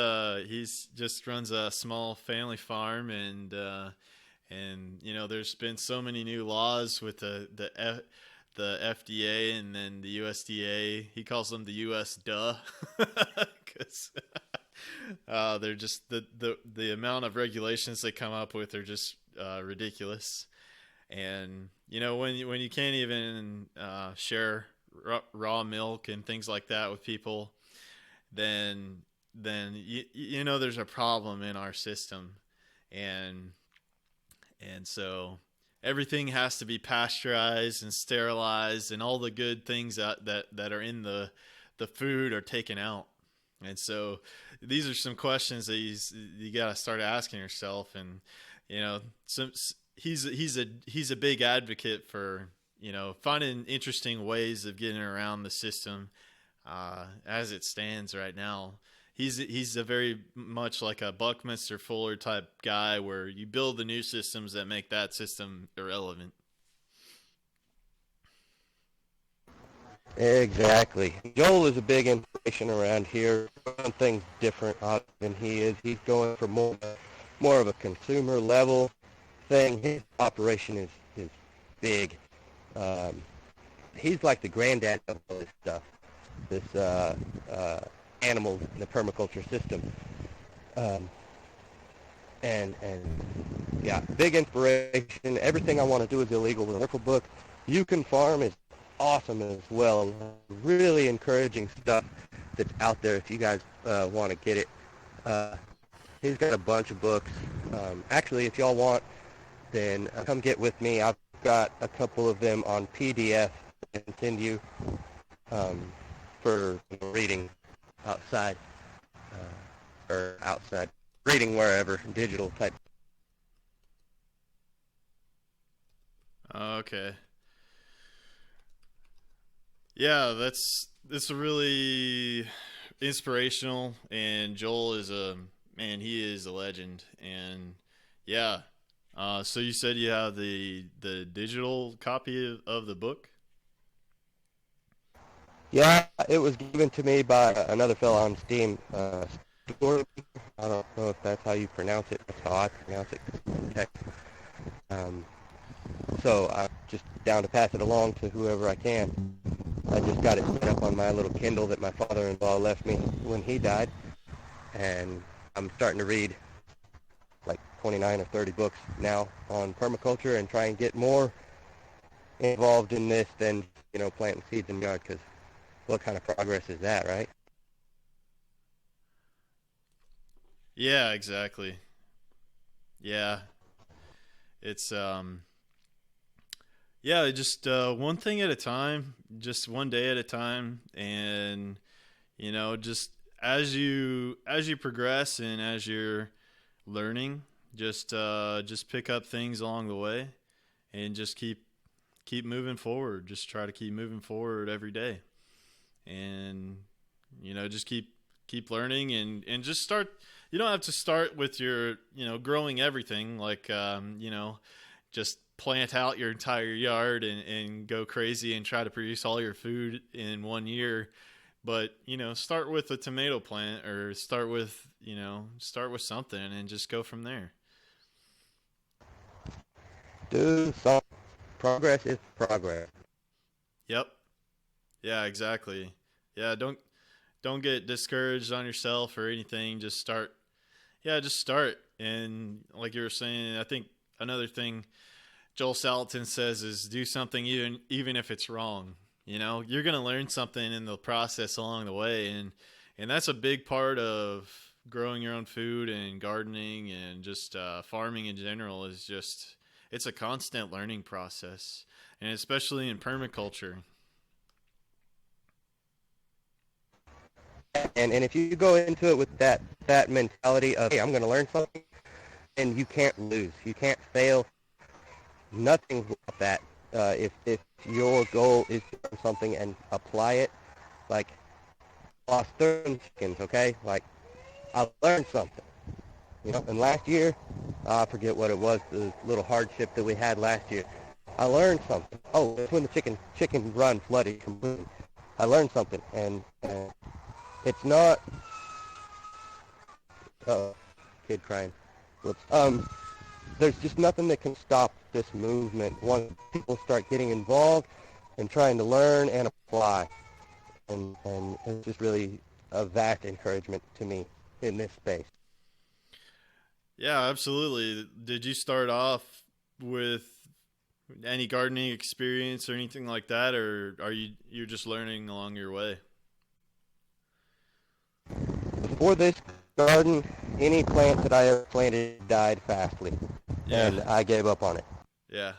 runs a small family farm, and you know, there's been so many new laws with the FDA and then the USDA. He calls them the US duh, because they're just the amount of regulations they come up with are just ridiculous. And you know, when you can't even share raw milk and things like that with people, then you know there's a problem in our system. And so everything has to be pasteurized and sterilized, and all the good things that are in the food are taken out. And so these are some questions that you got to start asking yourself. And you know, he's a big advocate for, you know, finding interesting ways of getting around the system as it stands right now. He's a very much like a Buckminster Fuller type guy, where you build the new systems that make that system irrelevant. Exactly. Joel is a big inspiration around here. One thing's different than he is. He's going for more of a consumer level thing. His operation is big. He's like the granddad of all this stuff. This animals in the permaculture system. And yeah, big inspiration. Everything I Want to Do is Illegal was a wonderful book. You Can Farm is awesome as well. Really encouraging stuff that's out there if you guys want to get it. He's got a bunch of books. Actually, if y'all want, then come get with me. I've got a couple of them on PDF I can send you for reading outside or outside, reading wherever, digital type. Okay. Yeah, that's really inspirational, and Joel is he is a legend. And yeah, so you said you have the digital copy of the book? Yeah, it was given to me by another fellow on Steam. Suburban. I don't know if that's how you pronounce it. That's how I pronounce it. So I'm just down to pass it along to whoever I can. I just got it set up on my little Kindle that my father-in-law left me when he died, and I'm starting to read like 29 or 30 books now on permaculture and try and get more involved in this than, planting seeds in the yard, because what kind of progress is that, right? Yeah, exactly. Yeah. It's just one thing at a time, just one day at a time, and just as you progress and as you're learning, just pick up things along the way, and just keep moving forward. Just try to keep moving forward every day, and just keep learning, and just start. You don't have to start with your growing everything, like just plant out your entire yard and go crazy and try to produce all your food in 1 year. But start with a tomato plant, or start with something, and just go from there. Do some progress is progress. Yep. Yeah, exactly. Yeah, don't get discouraged on yourself or anything. Just start. Yeah, just start. And like you were saying, I think another thing Joel Salatin says is do something even if it's wrong. You're going to learn something in the process along the way, and that's a big part of growing your own food and gardening and just farming in general. It's a constant learning process, and especially in permaculture. And if you go into it with that mentality of, hey, I'm going to learn something, and you can't lose. You can't fail. Nothing like that. If your goal is to learn something and apply it, like lost 30 chickens, okay? Like, I learned something. And last year, I forget what it was, the little hardship that we had last year. I learned something. Oh, that's when the chicken run flooded completely. I learned something, and it's not. Kid crying. Whoops. There's just nothing that can stop this movement once people start getting involved and trying to learn and apply. And it's just really a vast encouragement to me in this space. Yeah, absolutely. Did you start off with any gardening experience or anything like that, or you're just learning along your way? Before this garden, any plant that I ever planted died fastly, and I gave up on it. Yeah.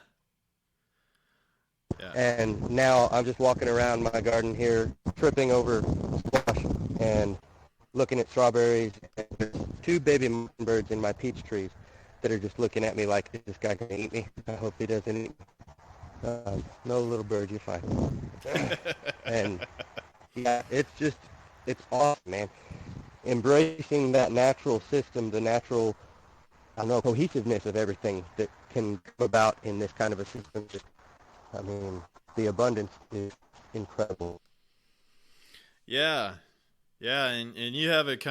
Yeah. And now I'm just walking around my garden here, tripping over squash and looking at strawberries. And there's 2 baby mockingbirds in my peach trees that are just looking at me like, is this guy going to eat me? I hope he doesn't eat me. No, little bird, you're fine. And yeah, it's awesome, man. Embracing that natural system, the natural, cohesiveness of everything that can come about in this kind of a system. The abundance is incredible. Yeah. Yeah, and you have it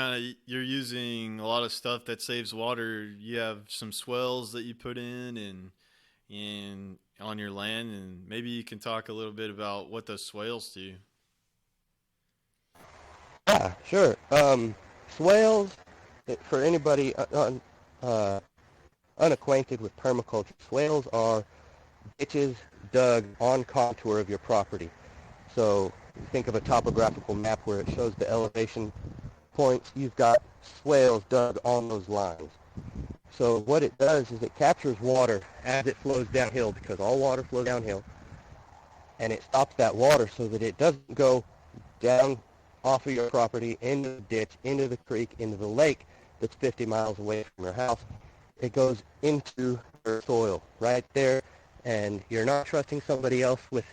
you're using a lot of stuff that saves water. You have some swells that you put in and on your land, and maybe you can talk a little bit about what those swales do. Yeah, sure. Swales, for anybody unacquainted with permaculture, swales are ditches dug on contour of your property. So think of a topographical map where it shows the elevation points. You've got swales dug on those lines. So what it does is it captures water as it flows downhill, because all water flows downhill, and it stops that water so that it doesn't go down off of your property, into the ditch, into the creek, into the lake that's 50 miles away from your house. It goes into your soil right there, and you're not trusting somebody else with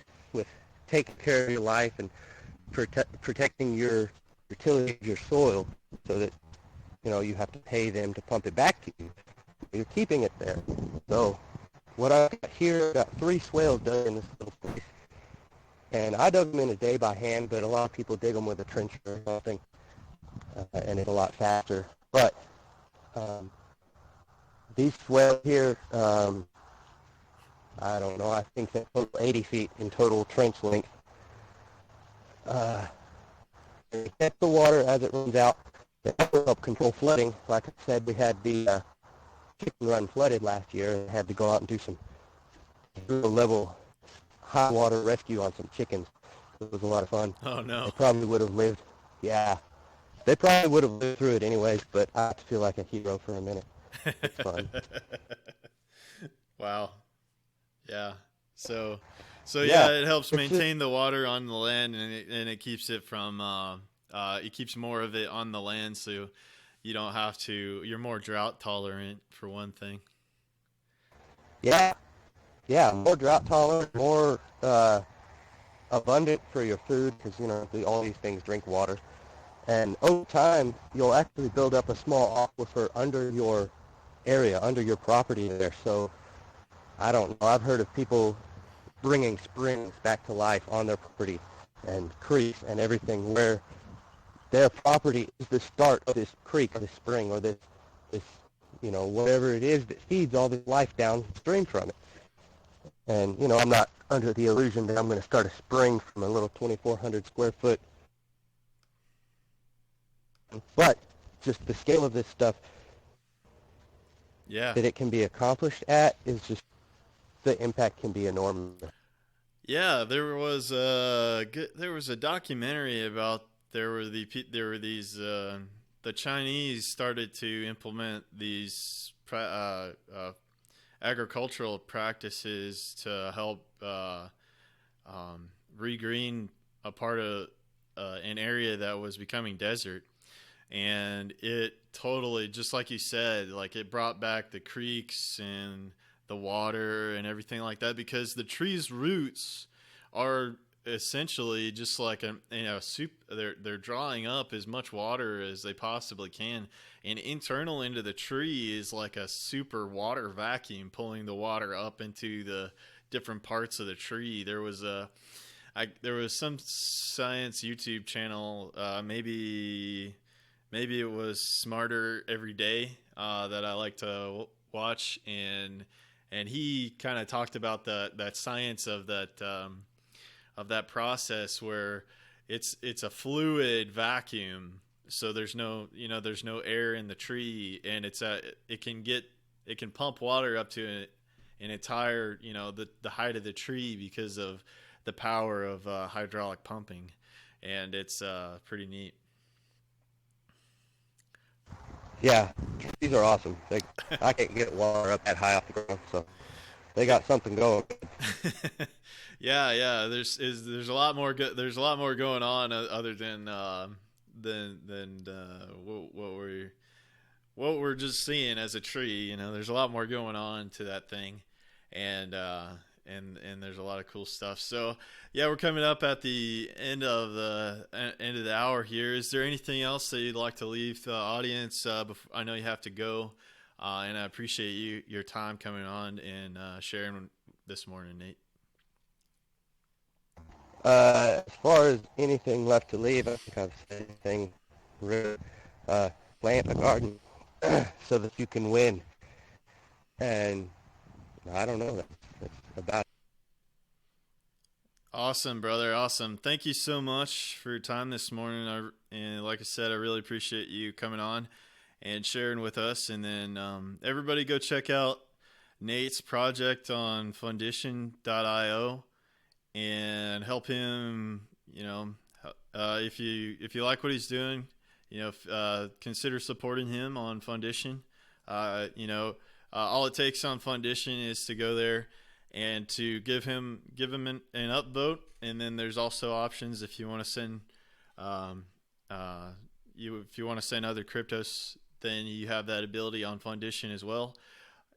taking care of your life and protecting your fertility of your soil, so that you have to pay them to pump it back to you. You're keeping it there. So what I've got here, I've got 3 swales dug in this little place. And I dug them in a day by hand, but a lot of people dig them with a trencher or something, and it's a lot faster. But these swales here, I don't know, I think they're 80 feet in total trench length. They catch the water as it runs out. They also help control flooding. Like I said, we had the chicken run flooded last year and had to go out and do some level high water rescue on some chickens. It was a lot of fun. Oh no. They probably would have lived. Yeah. They probably would have lived through it anyways, but I have to feel like a hero for a minute. It's fun. Wow. Yeah. So yeah, it helps it's maintain the water on the land, and it keeps it from it keeps more of it on the land, so you don't have to. You're more drought tolerant, for one thing. Yeah, more drought tolerant, more abundant for your food, because all these things drink water, and over time you'll actually build up a small aquifer under your area, under your property there. So I don't know. I've heard of people bringing springs back to life on their property, and creeks and everything, where their property is the start of this creek or this spring or this whatever it is that feeds all this life downstream from it. And I'm not under the illusion that I'm going to start a spring from a little 2,400 square foot, but just the scale of this stuff, Yeah. that it can be accomplished at, is just, the impact can be enormous. Yeah, there was a documentary about the Chinese started to implement these agricultural practices to help regreen a part of an area that was becoming desert, and it totally, just like you said, like it brought back the creeks and the water and everything like that, because the tree's roots are essentially just like soup. They're drawing up as much water as they possibly can, and internal into the tree is like a super water vacuum pulling the water up into the different parts of the tree. There was some science YouTube channel, maybe it was Smarter Every Day, that I like to watch, and he kind of talked about that science of that process, where it's a fluid vacuum, so there's no air in the tree, and it can pump water up to an entire the height of the tree because of the power of hydraulic pumping, and it's pretty neat. Yeah, trees are awesome. I can't get water up that high off the ground, so they got something going. Yeah. There's a lot more going on other than what we're just seeing as a tree. There's a lot more going on to that thing, and there's a lot of cool stuff. So yeah, we're coming up at the end of the hour here. Is there anything else that you'd like to leave the audience? I know you have to go, and I appreciate your time coming on and sharing this morning, Nate. As far as anything left to leave, I think I've said anything. Really, plant a garden so that you can win. And I don't know. That's about it. Awesome, brother. Awesome. Thank you so much for your time this morning. And like I said, I really appreciate you coming on and sharing with us. And then everybody go check out Nate's project on Fundition.io and help him. If you like what he's doing, consider supporting him on Fundition. All it takes on Fundition is to go there and to give him an upvote, and then there's also options if you want to send if you want to send other cryptos, then you have that ability on Fundition as well.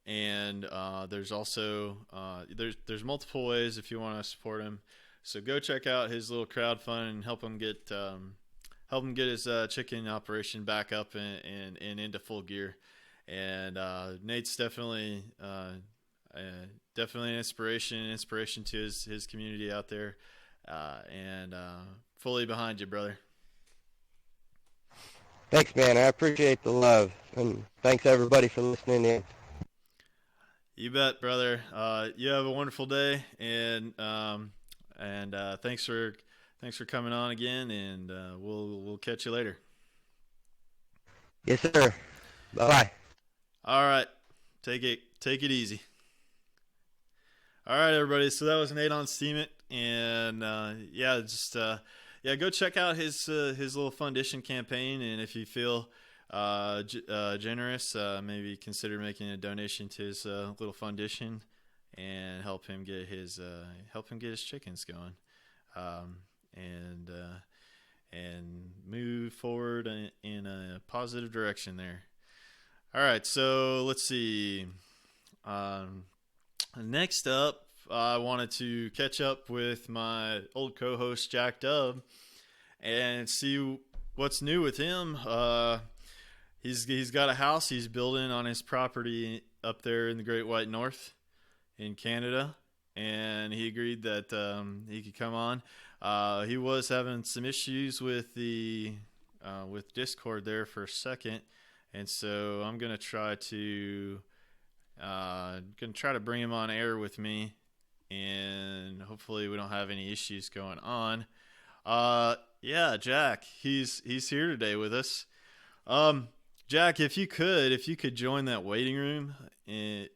And there's also there's multiple ways if you want to support him. So go check out his little crowdfund and help him get his chicken operation back up and into full gear. And Nate's definitely an inspiration to his community out there, and fully behind you, brother. Thanks, man. I appreciate the love, and thanks everybody for listening in. You bet, brother. You have a wonderful day, and thanks for coming on again, and we'll catch you later. Yes, sir. Bye-bye. All right. Take it easy. All right, everybody. So that was Nate on Steam It, and go check out his little Fundition campaign, and if you feel generous, maybe consider making a donation to his little Fundition and help him get his chickens going, and move forward in a positive direction there. All right, so let's see. Next up, I wanted to catch up with my old co-host Jack Dub and see what's new with him. He's got a house he's building on his property up there in the Great White North in Canada, and he agreed that he could come on. He was having some issues with with Discord there for a second, and so I'm gonna try to bring him on air with me, and hopefully we don't have any issues going on. Jack, he's here today with us. Jack, if you could join that waiting room, and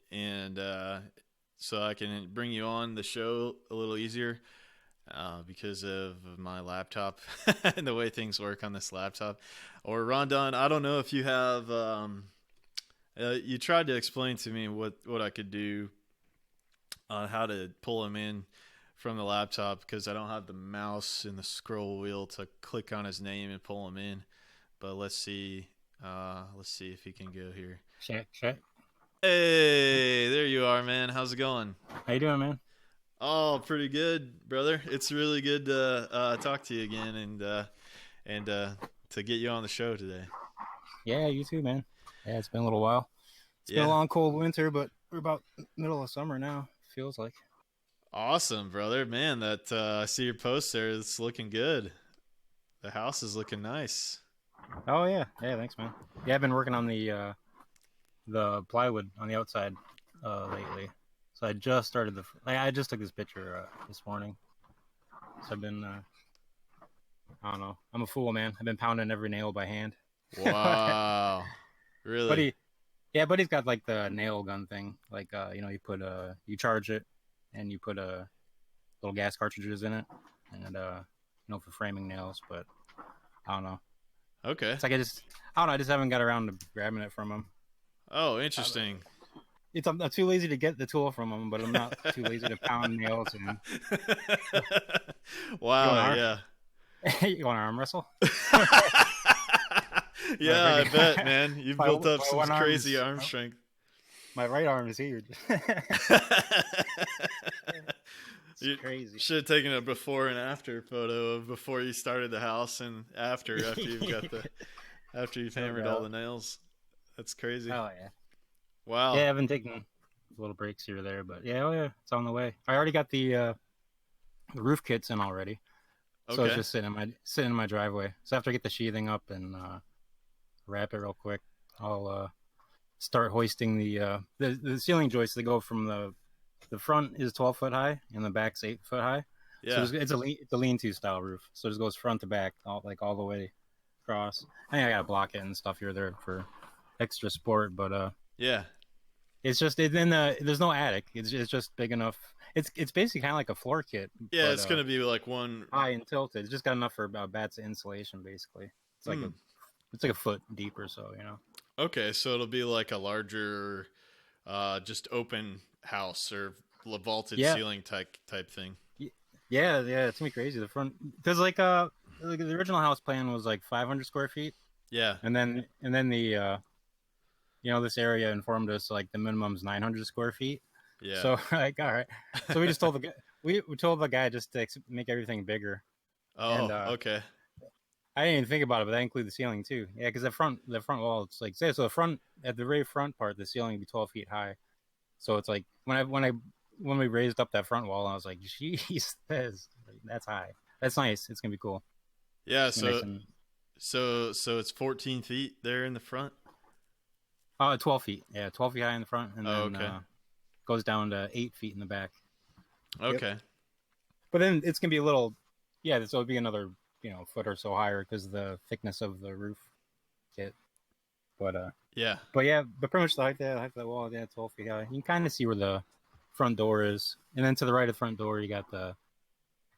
so I can bring you on the show a little easier, because of my laptop and the way things work on this laptop. Or Rondon, I don't know if you have. You tried to explain to me what I could do, how to pull him in from the laptop, because I don't have the mouse and the scroll wheel to click on his name and pull him in. But let's see if he can go here. Check. Hey, there you are, man. How's it going? How you doing, man? Oh, pretty good, brother. It's really good to talk to you again, and to get you on the show today. Yeah, you too, man. Yeah, it's been a little while. It's been a long, cold winter, but we're about middle of summer now, feels like. Awesome, brother. Man, that I see your post there. It's looking good. The house is looking nice. Oh, yeah. Yeah, thanks, man. Yeah, I've been working on the plywood on the outside lately. So I just started I just took this picture this morning. So I've been, I don't know. I'm a fool, man. I've been pounding every nail by hand. Wow. Really? Buddy's got like the nail gun thing. Like, you charge it and you put little gas cartridges in it, and for framing nails. But I don't know. Okay. It's like I just haven't got around to grabbing it from him. Oh, interesting. I'm too lazy to get the tool from him, but I'm not too lazy to pound nails in. Wow. Yeah. You want to arm wrestle? Yeah, I bet, man. You've built up some crazy arm strength. My right arm is huge. It's crazy. Should have taken a before and after photo of before you started the house and after you've got after you've hammered all the nails. That's crazy. Oh yeah. Wow. Yeah, I've been taking little breaks here or there, but yeah, it's on the way. I already got the roof kits in already. So it's just sitting in my driveway. So after I get the sheathing up and wrap it real quick, I'll start hoisting the ceiling joists that go from the front is 12 foot high and the back's 8 foot high. Yeah. So it's a lean-to style roof. So it just goes front to back, all the way across. I think I gotta block it and stuff here or there for extra sport, but yeah. It's just there's no attic. It's just big enough. It's basically kind of like a floor kit. Yeah, but, it's gonna be like one. high and tilted. It's just got enough for about bats of insulation, basically. It's like it's like a foot deep or so, you know. Okay, so it'll be like a larger, just open house or vaulted ceiling type thing. Yeah, it's gonna be crazy. The front, because like the original house plan was like 500 square feet. Yeah. And then the this area informed us like the minimum's 900 square feet. Yeah. So like, all right. So we just told the guy, we told the guy just to make everything bigger. Oh, and, okay. I didn't even think about it, but that includes the ceiling too. Yeah, because the front wall, it's like so the front at the very front part, the ceiling would be 12 feet high. So it's like when we raised up that front wall, I was like, "Jeez, that's high. That's nice. It's gonna be cool." Yeah. Nice So it's 14 feet there in the front. 12 feet. Yeah, 12 feet high in the front, and then goes down to 8 feet in the back. Okay. Yep. But then it's gonna be a little, so it'll be another foot or so higher because of the thickness of the roof kit. But but pretty much the height of that wall, 12 feet high. You can kind of see where the front door is, and then to the right of the front door, you got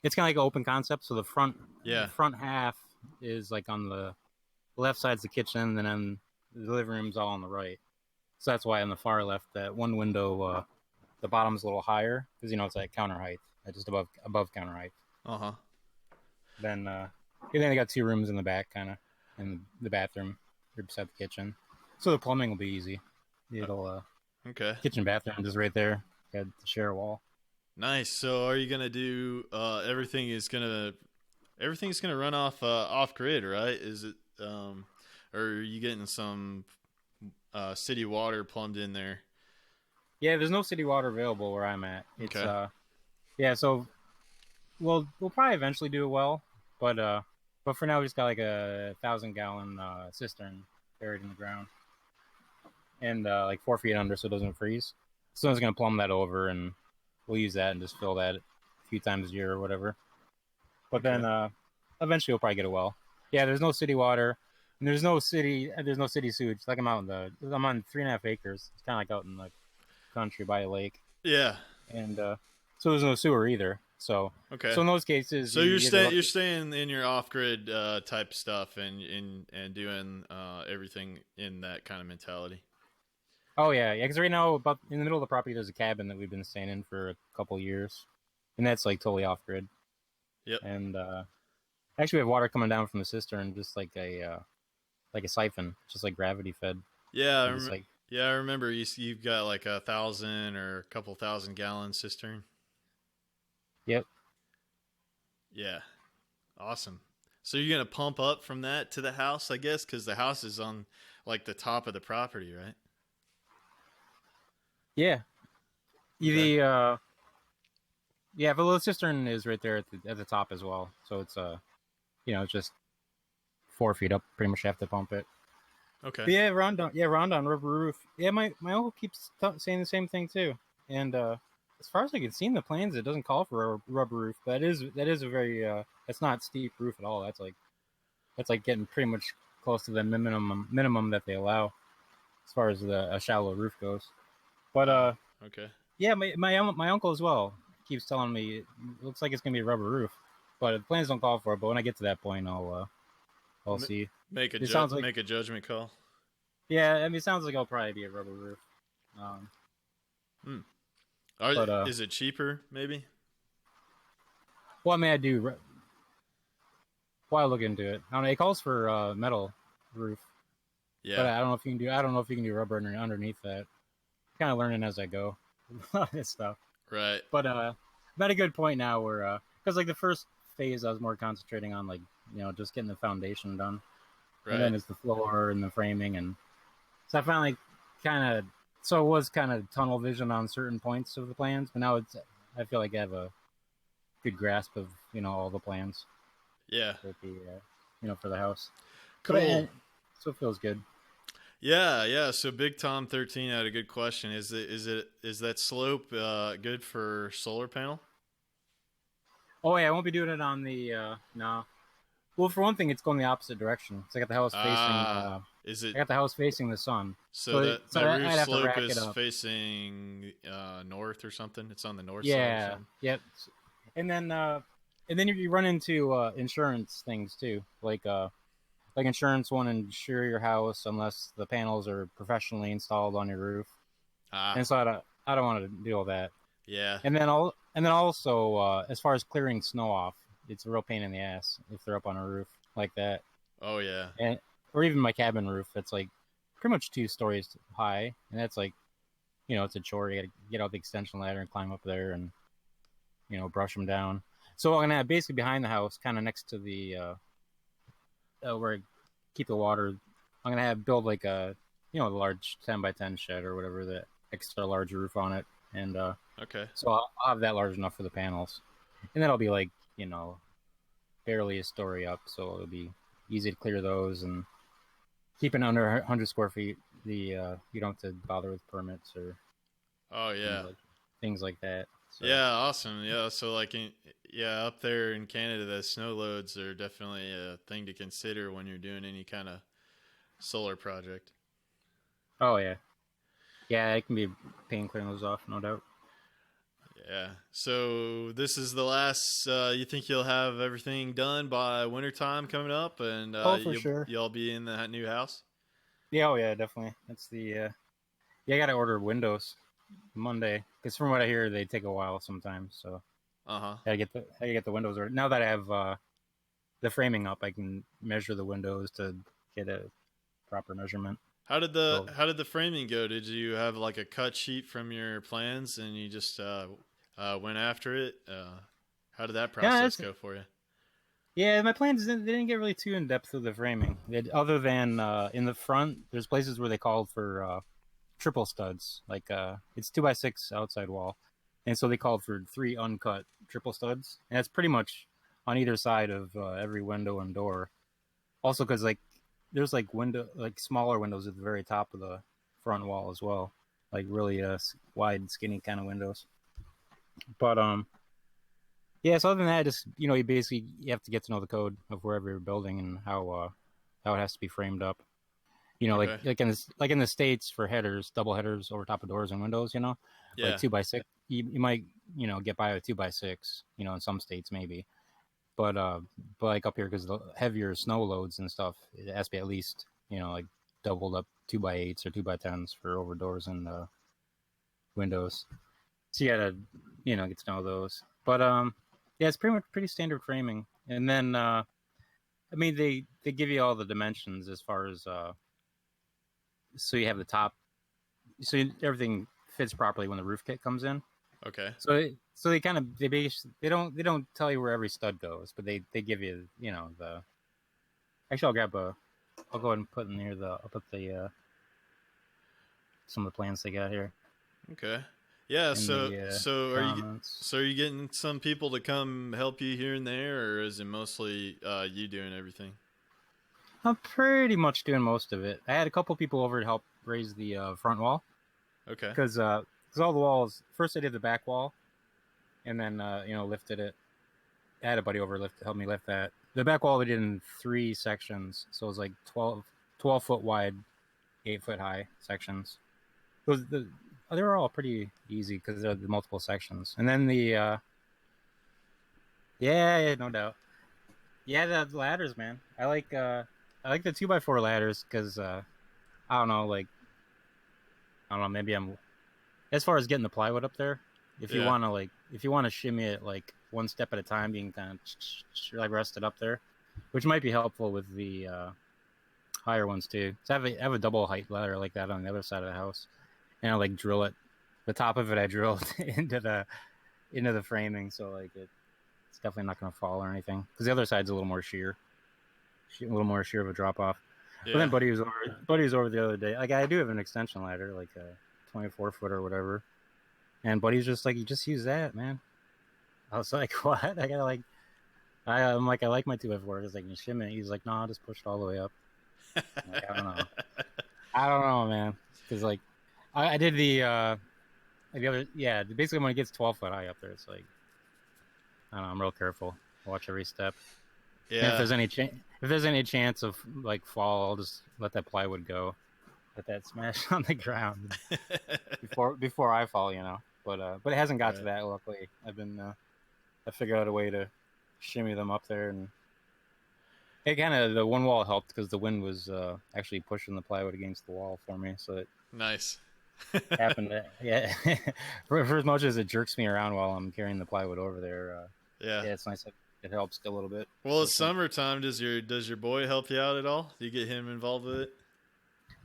it's kind of like an open concept. So the front half is like on the left side's the kitchen, and then the living room's all on the right. So that's why on the far left, that one window, the bottom's a little higher because it's like counter height, just above counter height. Then they got 2 rooms in the back, kind of, and the bathroom right beside the kitchen. So the plumbing will be easy. It'll kitchen bathroom just right there. Got to share a wall. Nice. So are you gonna do everything's gonna run off grid, right? Is it or are you getting some city water plumbed in there? Yeah, there's no city water available where I'm at. It's so we'll probably eventually do a well, but for now we just got like a 1,000-gallon cistern buried in the ground, and like 4 feet under so it doesn't freeze. Someone's gonna plumb that over, and we'll use that and just fill that a few times a year or whatever. But then eventually we'll probably get a well. Yeah, there's no city water, and there's no city sewage. Like I'm on 3.5 acres. It's kind of like out in the country by a lake. Yeah. And so there's no sewer either. So so in those cases, so you're staying in your off-grid type stuff and doing everything in that kind of mentality. Oh yeah. Because right now, about in the middle of the property, there's a cabin that we've been staying in for a couple years, and that's like totally off-grid. Yep. And actually, we have water coming down from the cistern, just like a siphon, just like gravity fed. Yeah, I remember you've got like 1,000 or a couple 1,000-gallon cistern. Yep. Yeah. Awesome. So you're gonna pump up from that to the house, I guess, because the house is on like the top of the property, right? Yeah. But the cistern is right there at the top as well. So it's it's just 4 feet up. Pretty much have to pump it. Okay. But Rondon rubber roof. Yeah, my uncle keeps saying the same thing too. And as far as I can see in the plans, it doesn't call for a rubber roof. But that is a very it's not steep roof at all. That's like getting pretty much close to the minimum that they allow as far as a shallow roof goes. But okay. Yeah, my uncle as well keeps telling me it looks like it's gonna be a rubber roof, but the plans don't call for it. But when I get to that point, I'll see. Make a judgment call. Yeah, I mean, it sounds like it'll probably be a rubber roof. Is it cheaper, maybe? Well, I mean, I do. Well, I look into it. I don't know. It calls for metal roof. Yeah. But I don't know if you can do rubber underneath that. Kind of learning as I go. This stuff. Right. But I'm at a good point now where because like the first phase I was more concentrating on just getting the foundation done. Right. And then it's the floor and the framing, and so I finally it was kind of tunnel vision on certain points of the plans, but now I feel like I have a good grasp of all the plans. Yeah. For the house. Cool. So it feels good. Yeah. So Big Tom 13 had a good question. Is that slope good for solar panel? Oh yeah, I won't be doing it on the no. Well, for one thing, it's going the opposite direction. So I got the house Is I it got the house facing the sun. so that so that roof I'd have to slope rack it is up. facing north or something? It's on the north side or Yeah. something? Yep. And then you run into insurance things too, like insurance won't insure your house unless the panels are professionally installed on your roof. Ah, And so I don't want to deal with that. yeah. And then also as far as clearing snow off, it's a real pain in the ass if they're up on a roof like that. Oh, yeah. And or even my cabin roof that's like pretty much 2 stories high, and that's like, it's a chore. You got to get out the extension ladder and climb up there and brush them down. So I'm gonna have basically behind the house, kind of next to the where I keep the water. I'm gonna have build like a a large 10x10 shed or whatever, that extra large roof on it, and Okay. so I'll have that large enough for the panels, and that'll be like barely a story up, so it'll be easy to clear those and keep it under 100 square feet. You don't have to bother with permits or Oh, yeah. things like that. So. Yeah, awesome. Yeah, so like up there in Canada, the snow loads are definitely a thing to consider when you're doing any kind of solar project. Oh yeah, yeah, it can be a pain clearing those off, no doubt. Yeah. So this is the last. You think you'll have everything done by wintertime coming up, and For sure. You'll be in that new house. Yeah, oh yeah, definitely. That's the yeah. I gotta order windows Monday, because from what I hear, they take a while sometimes. So I get the windows ordered. Now that I have the framing up, I can measure the windows to get a proper measurement. How did the framing go? Did you have like a cut sheet from your plans and you just went after it? How did that process go for you? Yeah, my plans they didn't get really too in depth with the framing. Other than in the front, there's places where they called for triple studs. Like it's 2x6 outside wall, and so they called for 3 uncut triple studs, and that's pretty much on either side of every window and door. Also, because there's smaller windows at the very top of the front wall as well, like really wide, skinny kind of windows. But yeah. So other than that, just you have to get to know the code of wherever you're building and how it has to be framed up. Okay. like in the States for headers, double headers over top of doors and windows. Yeah. Like 2x6. You might get by with 2x6. In some states maybe. But like up here, because the heavier snow loads and stuff, it has to be at least like doubled up 2x8s or 2x10s for over doors and windows. So you gotta get to know those. But yeah, it's pretty standard framing. And then they give you all the dimensions as far as so you have the top, so everything fits properly when the roof kit comes in. Okay. So they don't tell you where every stud goes, but they give you the. Actually, I'll go ahead and put in here I'll put the some of the plans they got here. Okay. Yeah. So comments. are you getting some people to come help you here and there, or is it mostly you doing everything? I'm pretty much doing most of it. I had a couple people over to help raise the front wall. Okay. Because all the walls, first I did the back wall, and then lifted it. I had a buddy over help me lift that. The back wall we did in 3 sections, so it was like 12 foot wide, 8 foot high sections. They were all pretty easy because they're the multiple sections. And then the yeah, no doubt. Yeah, the ladders, man. I like the 2x4 ladders because I don't know, maybe I'm as far as getting the plywood up there. If you want to shimmy it like one step at a time, you can kind of rest it up there, which might be helpful with the higher ones too. So I have a double height ladder like that on the other side of the house, and I drill it. The top of it I drilled into the framing, so it's definitely not going to fall or anything. Because the other side's a little more sheer of a drop off. Yeah. But then Buddy was over the other day. Like I do have an extension ladder, like a 24 foot or whatever, and Buddy's just like, you just use that, man. I was like, what? I gotta I'm like, I like my 2x4. It's like, you shimmy it. He's like, no, I'll just push it all the way up. Like, I don't know, man. Because I did the other, yeah. Basically, when it gets 12 foot high up there, it's like, I don't know. I'm real careful. Watch every step. Yeah. And if if there's any chance of like fall, I'll just let that plywood go, let that smash on the ground before I fall, you know. But it hasn't got to that. Luckily, I figured out a way to shimmy them up there, and it kind of the one wall helped because the wind was actually pushing the plywood against the wall for me, so it Nice. happened. Yeah, for as much as it jerks me around while I'm carrying the plywood over there. Yeah. Yeah, it's nice. It helps a little bit. Well, it's summertime. Does your boy help you out at all? Do you get him involved with it?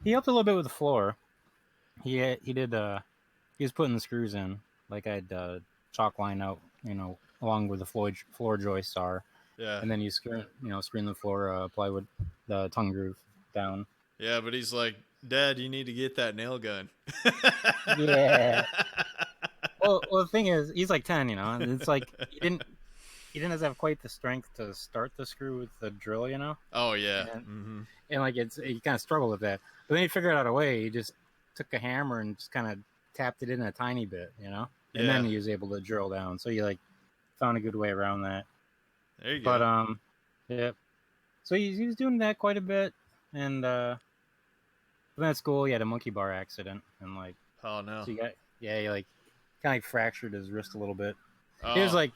He helped a little bit with the floor. He did. He was putting the screws in, like I'd chalk line out, you know, along where the floor joists are. Yeah. And then you screen the floor plywood, the tongue groove down. Yeah, but he's like, Dad, you need to get that nail gun. Yeah. Well, the thing is, he's like 10, you know, and it's like he didn't have quite the strength to start the screw with the drill, you know. Oh yeah. And like he kind of struggled with that, but then he figured out a way. He just took a hammer and just kind of tapped it in a tiny bit, you know, and then he was able to drill down. So he like found a good way around that. There you go. But yeah. So he was doing that quite a bit, and then at school he had a monkey bar accident, and like oh no. so he like kind of fractured his wrist a little bit. Oh. It was like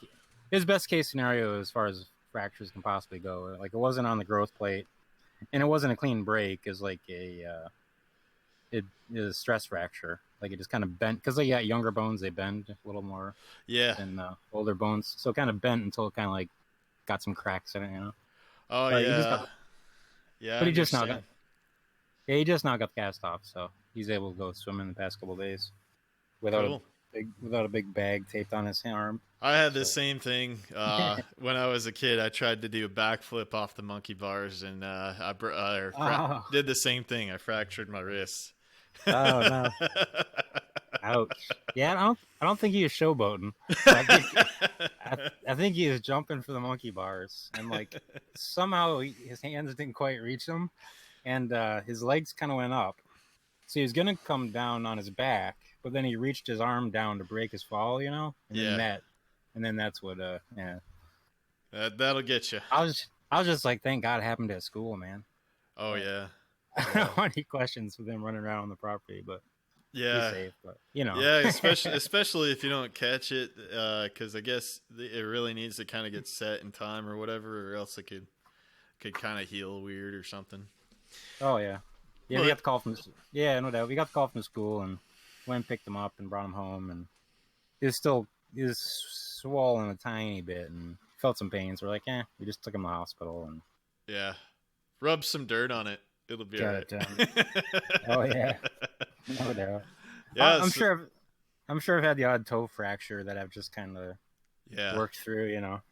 his best case scenario as far as fractures can possibly go. Like it wasn't on the growth plate, and it wasn't a clean break. It was like it is a stress fracture. Like it just kind of bent because they got younger bones. They bend a little more than older bones. So it kind of bent until it kind of like got some cracks in it, you know. Oh but yeah. But he just now got the cast off, so he's able to go swimming the past couple of days without a big bag taped on his arm. I had the same thing when I was a kid. I tried to do a backflip off the monkey bars, and did the same thing. I fractured my wrist. Oh no! Ouch! Yeah, I don't think he was showboating. I think he was jumping for the monkey bars, and like somehow his hands didn't quite reach them, and his legs kind of went up. So he was gonna come down on his back, but then he reached his arm down to break his fall, you know. And then that's what that'll get you. I was just like, thank God it happened at school, man. Oh yeah. I don't want any questions with him running around on the property, but yeah, be safe, but you know. Yeah, especially if you don't catch it, because I guess it really needs to kind of get set in time or whatever, or else it could kind of heal weird or something. Oh yeah, yeah. We got the call from no doubt. We got the call from school and went and picked him up and brought him home, and he was swollen a tiny bit and felt some pains. We're like, we just took him to the hospital and rub some dirt on it. It'll be all right. Oh yeah, no doubt. Yeah, I'm sure I've had the odd toe fracture that I've just kind of worked through. You know,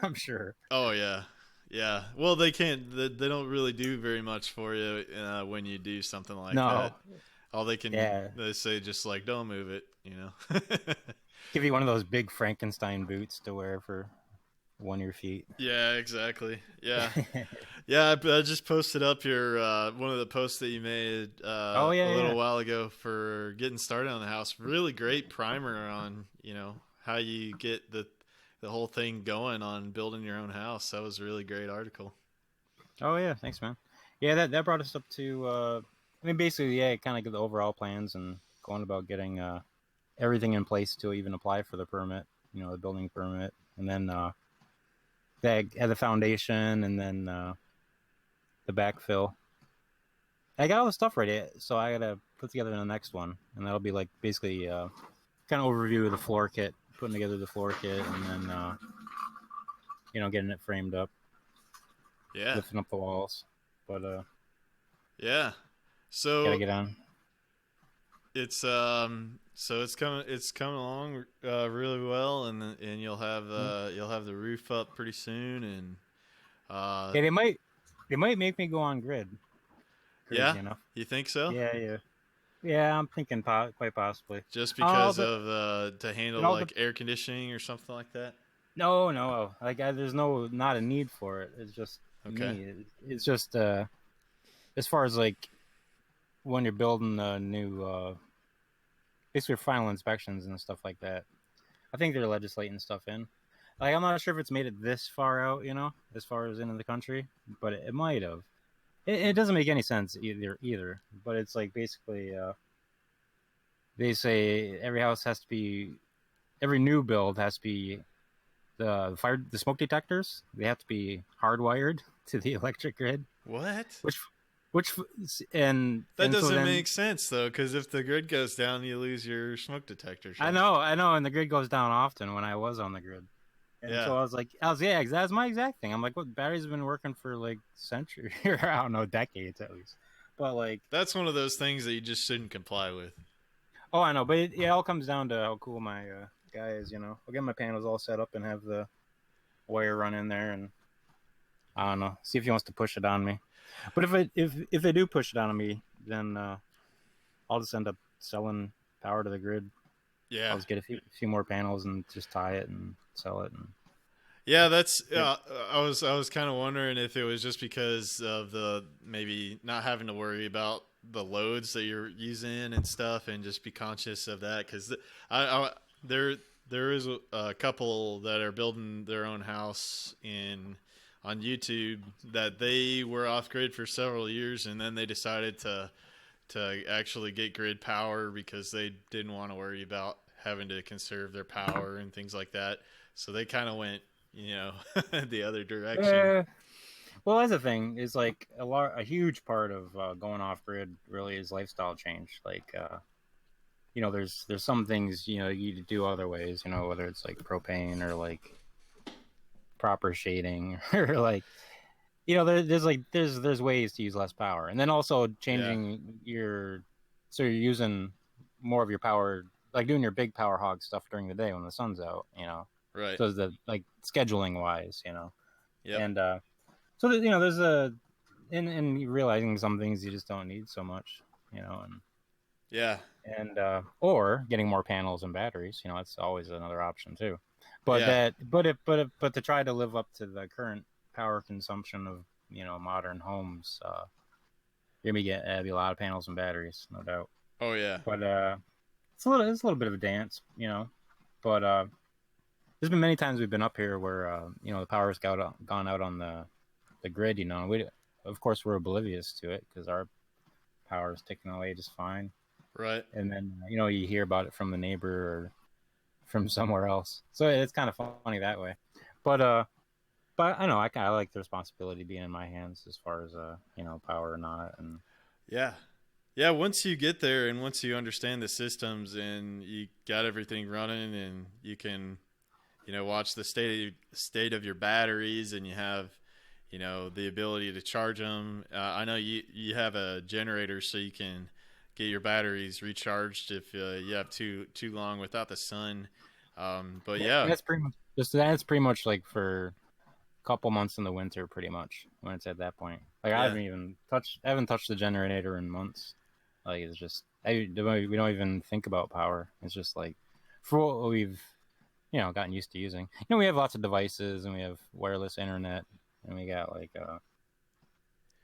I'm sure. Oh yeah, yeah. Well, they can't. They don't really do very much for you when you do something like that. All they can they say just like don't move it. You know. Give you one of those big Frankenstein boots to wear for one of your feet. Yeah, exactly. Yeah. Yeah, I just posted up your one of the posts that you made a little while ago for getting started on the house. Really great primer on, you know, how you get the whole thing going on building your own house. That was a really great article. Oh yeah, thanks man. Yeah, that brought us up to basically kind of get the overall plans and going about getting everything in place to even apply for the permit, you know, the building permit, and then they had the foundation and then the backfill. I got all the stuff ready, so I gotta put together the next one, and that'll be like basically kind of overview of the floor kit, putting together the floor kit, and then getting it framed up, lifting up the walls. But so gotta get on. It's so it's coming along really well, and you'll have the roof up pretty soon, and they might make me go on grid. Crazy enough. You think so? Yeah. I'm thinking quite possibly. Just because of to handle like air conditioning or something like that. No. Like there's not a need for it. It's just me. It's just as far as like when you're building a new basically final inspections and stuff like that. I think they're legislating stuff in. Like, I'm not sure if it's made it this far out, as far as into the country, but it might have. It doesn't make any sense either. But it's like basically, they say every new build has to be the smoke detectors. They have to be hardwired to the electric grid. What? Which and That and so doesn't then, make sense though, because if the grid goes down, you lose your smoke detectors. I know, and the grid goes down often when I was on the grid. And Yeah. so that's my exact thing. I'm like, what, batteries have been working for like centuries, or I don't know, decades at least. But like, That's one of those things that you just shouldn't comply with. oh, I know, but it all comes down to how cool my guy is. I'll get my panels all set up and have the wire run in there, and I don't know, see if he wants to push it on me. But if they do push it on me, then I'll just end up selling power to the grid. Yeah. I'll just get a few more panels and just tie it and sell it. And yeah, that's. I was kind of wondering if it was just because of the maybe not having to worry about the loads that you're using and stuff, and just be conscious of that. Because there is a couple that are building their own house on YouTube that they were off grid for several years, and then they decided to actually get grid power because they didn't want to worry about having to conserve their power and things like that. So they kind of went, the other direction. Well, that's the thing is like a huge part of going off grid really is lifestyle change. Like, there's some things you do other ways. Whether it's like propane or like proper shading or like, there's ways to use less power, and then also changing you're using more of your power, like doing your big power hog stuff during the day when the sun's out. Right. So the like scheduling wise, Yep. and so there's and realizing some things you just don't need so much, and yeah, and or getting more panels and batteries, that's always another option too. But Yeah. but to try to live up to the current power consumption of modern homes, you're gonna be a lot of panels and batteries, no doubt. Oh yeah. But it's a little bit of a dance, but there's been many times we've been up here where the power's gone out on the grid. We of course we're oblivious to it because our power is ticking away just fine. Right. And then you hear about it from the neighbor or from somewhere else, so it's kind of funny that way. But I know I like the responsibility being in my hands as far as power or not. And yeah, once you get there and once you understand the systems and you got everything running and you can watch the state of your batteries, and you have the ability to charge them. I know you have a generator, so you can get your batteries recharged if you have too long without the sun. But yeah, that's pretty much like for a couple months in the winter, pretty much when it's at that point. Like Yeah. I haven't touched the generator in months. Like it's just we don't even think about power. It's just like for what we've gotten used to using. We have lots of devices and we have wireless internet and we got like I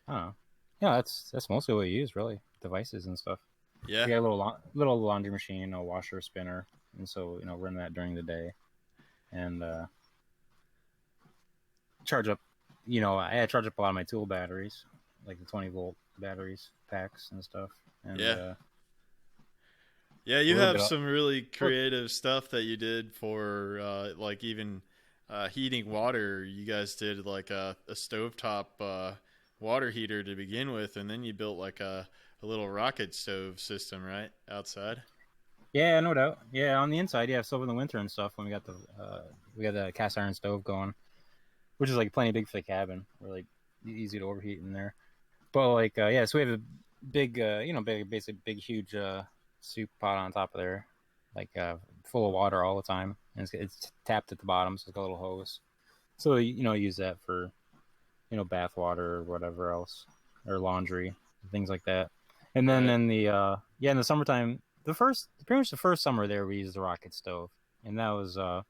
don't know. Yeah, that's mostly what we use, really, devices and stuff. yeah, We got a little laundry machine, a washer, spinner, and so run that during the day, and charge up. I charge up a lot of my tool batteries, like the 20-volt batteries packs and stuff. And, Yeah. Yeah, you little have bit some really creative stuff that you did for like even heating water. You guys did like a stovetop water heater to begin with, and then you built like a little rocket stove system, right, outside. Yeah, no doubt. Yeah, on the inside, yeah. So in the winter and stuff, when we got the cast iron stove going, which is like plenty big for the cabin. We're like easy to overheat in there. But like yeah, so we have a big big huge soup pot on top of there, like full of water all the time, and it's tapped at the bottom, so it's got a little hose. So use that for bath water or whatever else, or laundry, things like that. And then Right. in the in the summertime, pretty much the first summer there, we used the rocket stove, and that was kind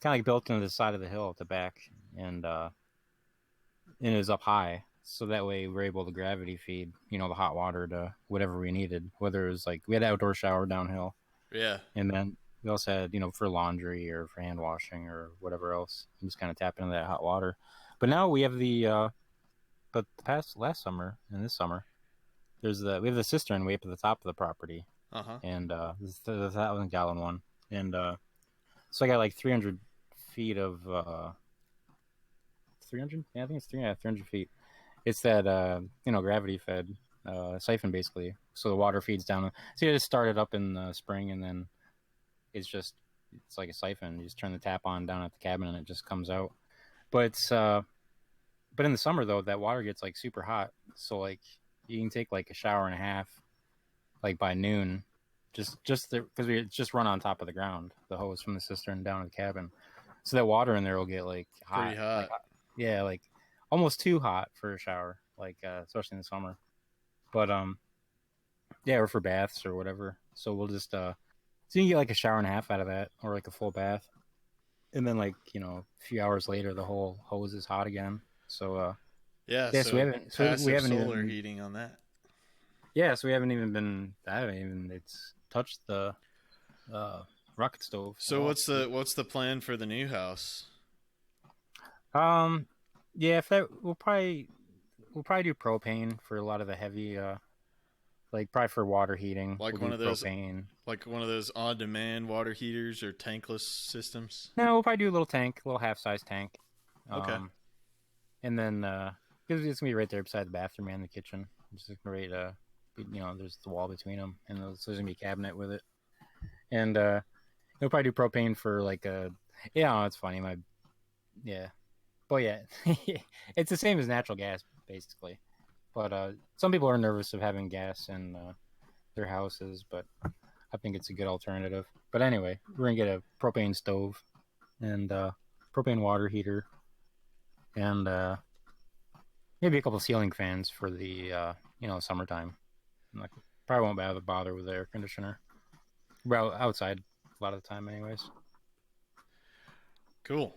of like built into the side of the hill at the back, and it was up high, so that way we're able to gravity feed the hot water to whatever we needed. Whether it was like we had an outdoor shower downhill, Yeah. and then we also had, for laundry or for hand washing or whatever else. You just kind of tap into that hot water. But now we have but last summer and this summer, we have the cistern way up at the top of the property, and this is the 1,000-gallon one, and so I got like 300 feet of 300. Yeah, I think it's 300 feet. It's that gravity fed siphon basically. So the water feeds down. So you just start it up in the spring, and then it's like a siphon. You just turn the tap on down at the cabin, and it just comes out. But but in the summer though, that water gets like super hot. So like you can take like a shower and a half, like by noon, just because we just run on top of the ground, the hose from the cistern down to the cabin. So that water in there will get like hot. Pretty hot. Yeah, like almost too hot for a shower, like especially in the summer. But yeah, or for baths or whatever. So we'll just so you can get like a shower and a half out of that, or like a full bath, and then like a few hours later, the whole hose is hot again. So yeah. So So we haven't solar even heating on that. yeah. So we haven't even it's touched the rocket stove. So what's the plan for the new house? Yeah, we'll probably do propane for a lot of the heavy like probably for water heating. Like we'll one do of those propane. Like one of those on-demand water heaters or tankless systems? No, we'll probably do a little half-size tank. Okay. And then because it's gonna be right there beside the bathroom and the kitchen. It's just right there's the wall between them, and there's gonna be a cabinet with it. And we'll probably do propane for like it's funny, but yeah, it's the same as natural gas basically. But some people are nervous of having gas in their houses, but I think it's a good alternative. But anyway, we're gonna get a propane stove and propane water heater, and maybe a couple ceiling fans for the summertime. Like, probably won't bother with the air conditioner. Well, outside a lot of the time, anyways. Cool.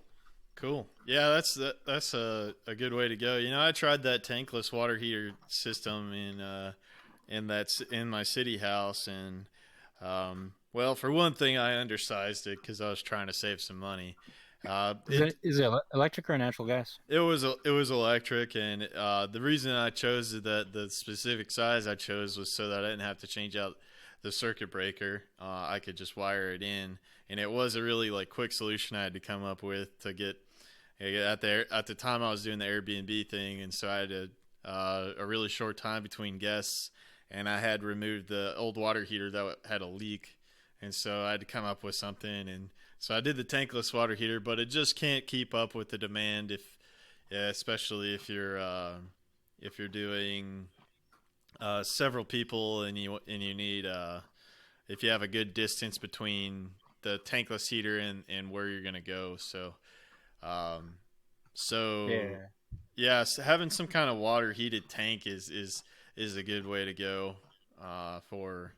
Yeah, that's a good way to go. I tried that tankless water heater system in my city house, and well, for one thing, I undersized it because I was trying to save some money. Is it electric or natural gas? It was electric, and the reason I chose the specific size I chose was so that I didn't have to change out the circuit breaker. I could just wire it in, and it was a really like quick solution I had to come up with to get at the time I was doing the Airbnb thing, and so I had a really short time between guests, and I had removed the old water heater that had a leak, and so I had to come up with something, and so I did the tankless water heater, but it just can't keep up with the demand especially if you're doing several people, and you need if you have a good distance between the tankless heater and where you're gonna go. So so having some kind of water heated tank is a good way to go for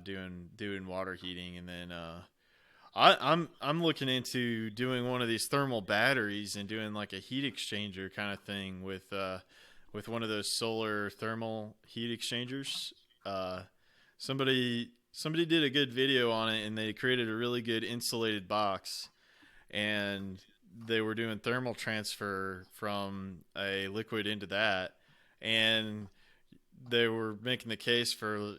doing water heating. And then I'm looking into doing one of these thermal batteries and doing like a heat exchanger kind of thing with one of those solar thermal heat exchangers. Somebody did a good video on it, and they created a really good insulated box, and they were doing thermal transfer from a liquid into that, and they were making the case for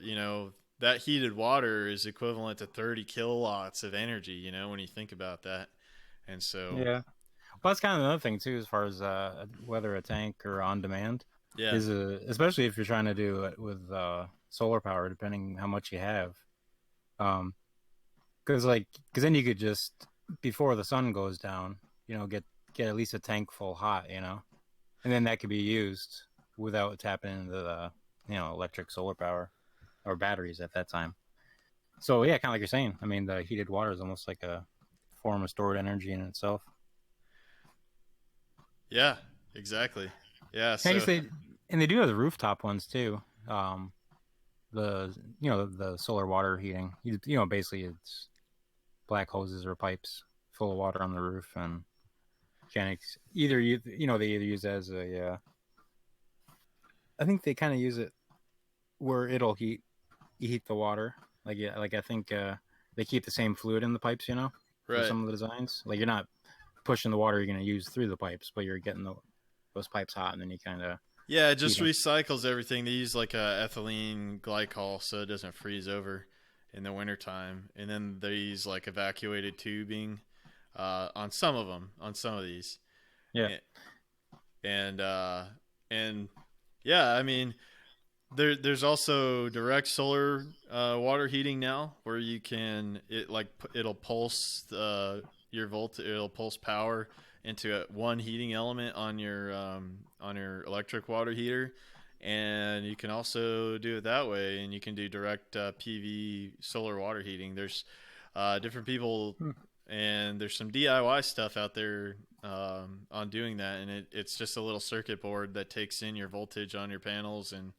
that heated water is equivalent to 30 kilowatts of energy, when you think about that. And so yeah, well, that's kind of another thing too, as far as whether a tank or on demand. Yeah, is especially if you're trying to do it with solar power, depending how much you have. Because then you could just, before the sun goes down, get at least a tank full hot, and then that could be used without tapping into the electric solar power or batteries at that time. So yeah, kind of like you're saying. I mean, the heated water is almost like a form of stored energy in itself. Yeah, exactly. Yeah, so I guess they do have the rooftop ones too. The solar water heating. Basically it's black hoses or pipes full of water on the roof, and they either use it as a I think they kind of use it where it'll heat the water. Like I think they keep the same fluid in the pipes, you know, for Right. some of the designs. Like you're not pushing the water you're going to use through the pipes, but you're getting those pipes hot, and then you kind of Yeah, it just recycles everything. They use like a ethylene glycol so it doesn't freeze over in the wintertime. And then they use like evacuated tubing on some of them, on some of these. yeah. And yeah, I mean, there's also direct solar water heating now, where you can it'll pulse it'll pulse power into one heating element on your electric water heater, and you can also do it that way, and you can do direct PV solar water heating. There's different people, and there's some DIY stuff out there on doing that, and it's just a little circuit board that takes in your voltage on your panels, and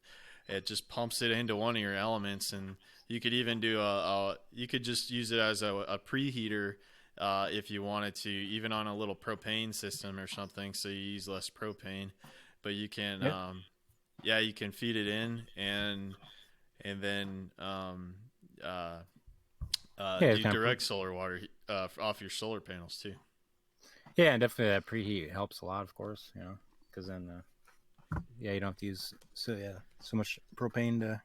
it just pumps it into one of your elements. And you could even do you could just use it as a preheater if you wanted to, even on a little propane system or something, so you use less propane. But you can you can feed it in and then do direct solar water off your solar panels too. Yeah, and definitely that preheat helps a lot, of course, you know, because then you don't have to use so much propane to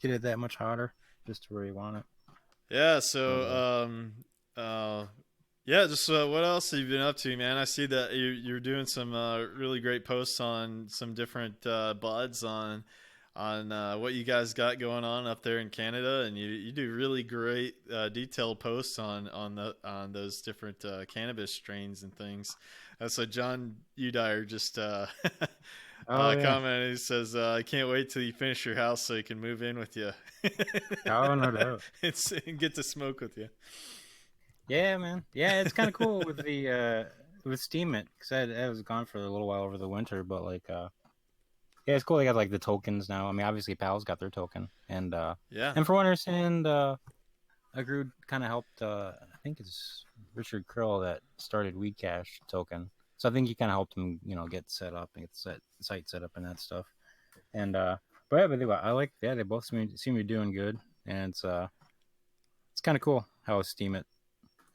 get it that much hotter, just to where you want it. Yeah, so just what else have you been up to, man? I see that you're doing some really great posts on some different buds on what you guys got going on up there in Canada, and you do really great detailed posts on those different cannabis strains and things. So John Udire just commented. He says, "I can't wait till you finish your house so you can move in with you." Oh, no doubt. and get to smoke with you. Yeah, man. Yeah, it's kind of cool with the with Steam It, because I was gone for a little while over the winter, but like yeah, it's cool. They got like the tokens now. I mean, obviously Pal's got their token, and and for what I understand, Agrude kind of helped. I think it's Richard Krill that started Weed Cash token, so I think he kind of helped him, you know, get set up and get the site set up and that stuff. And but I like they both seem to be doing good, and it's kind of cool how Steam It.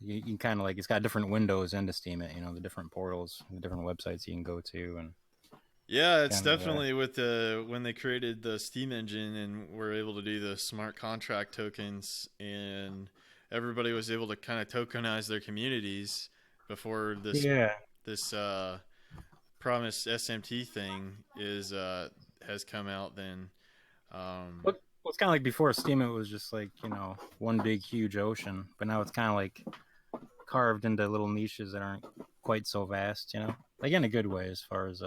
You kind of like, it's got different windows into Steam It, you know, the different portals, the different websites you can go to, and yeah, it's definitely with when they created the Steam engine and were able to do the smart contract tokens, and everybody was able to kind of tokenize their communities before this promised SMT thing has come out. Then well, it's kind of like before Steam It was just like, you know, one big huge ocean, but now it's kind of like carved into little niches that aren't quite so vast, you know, like in a good way, as far as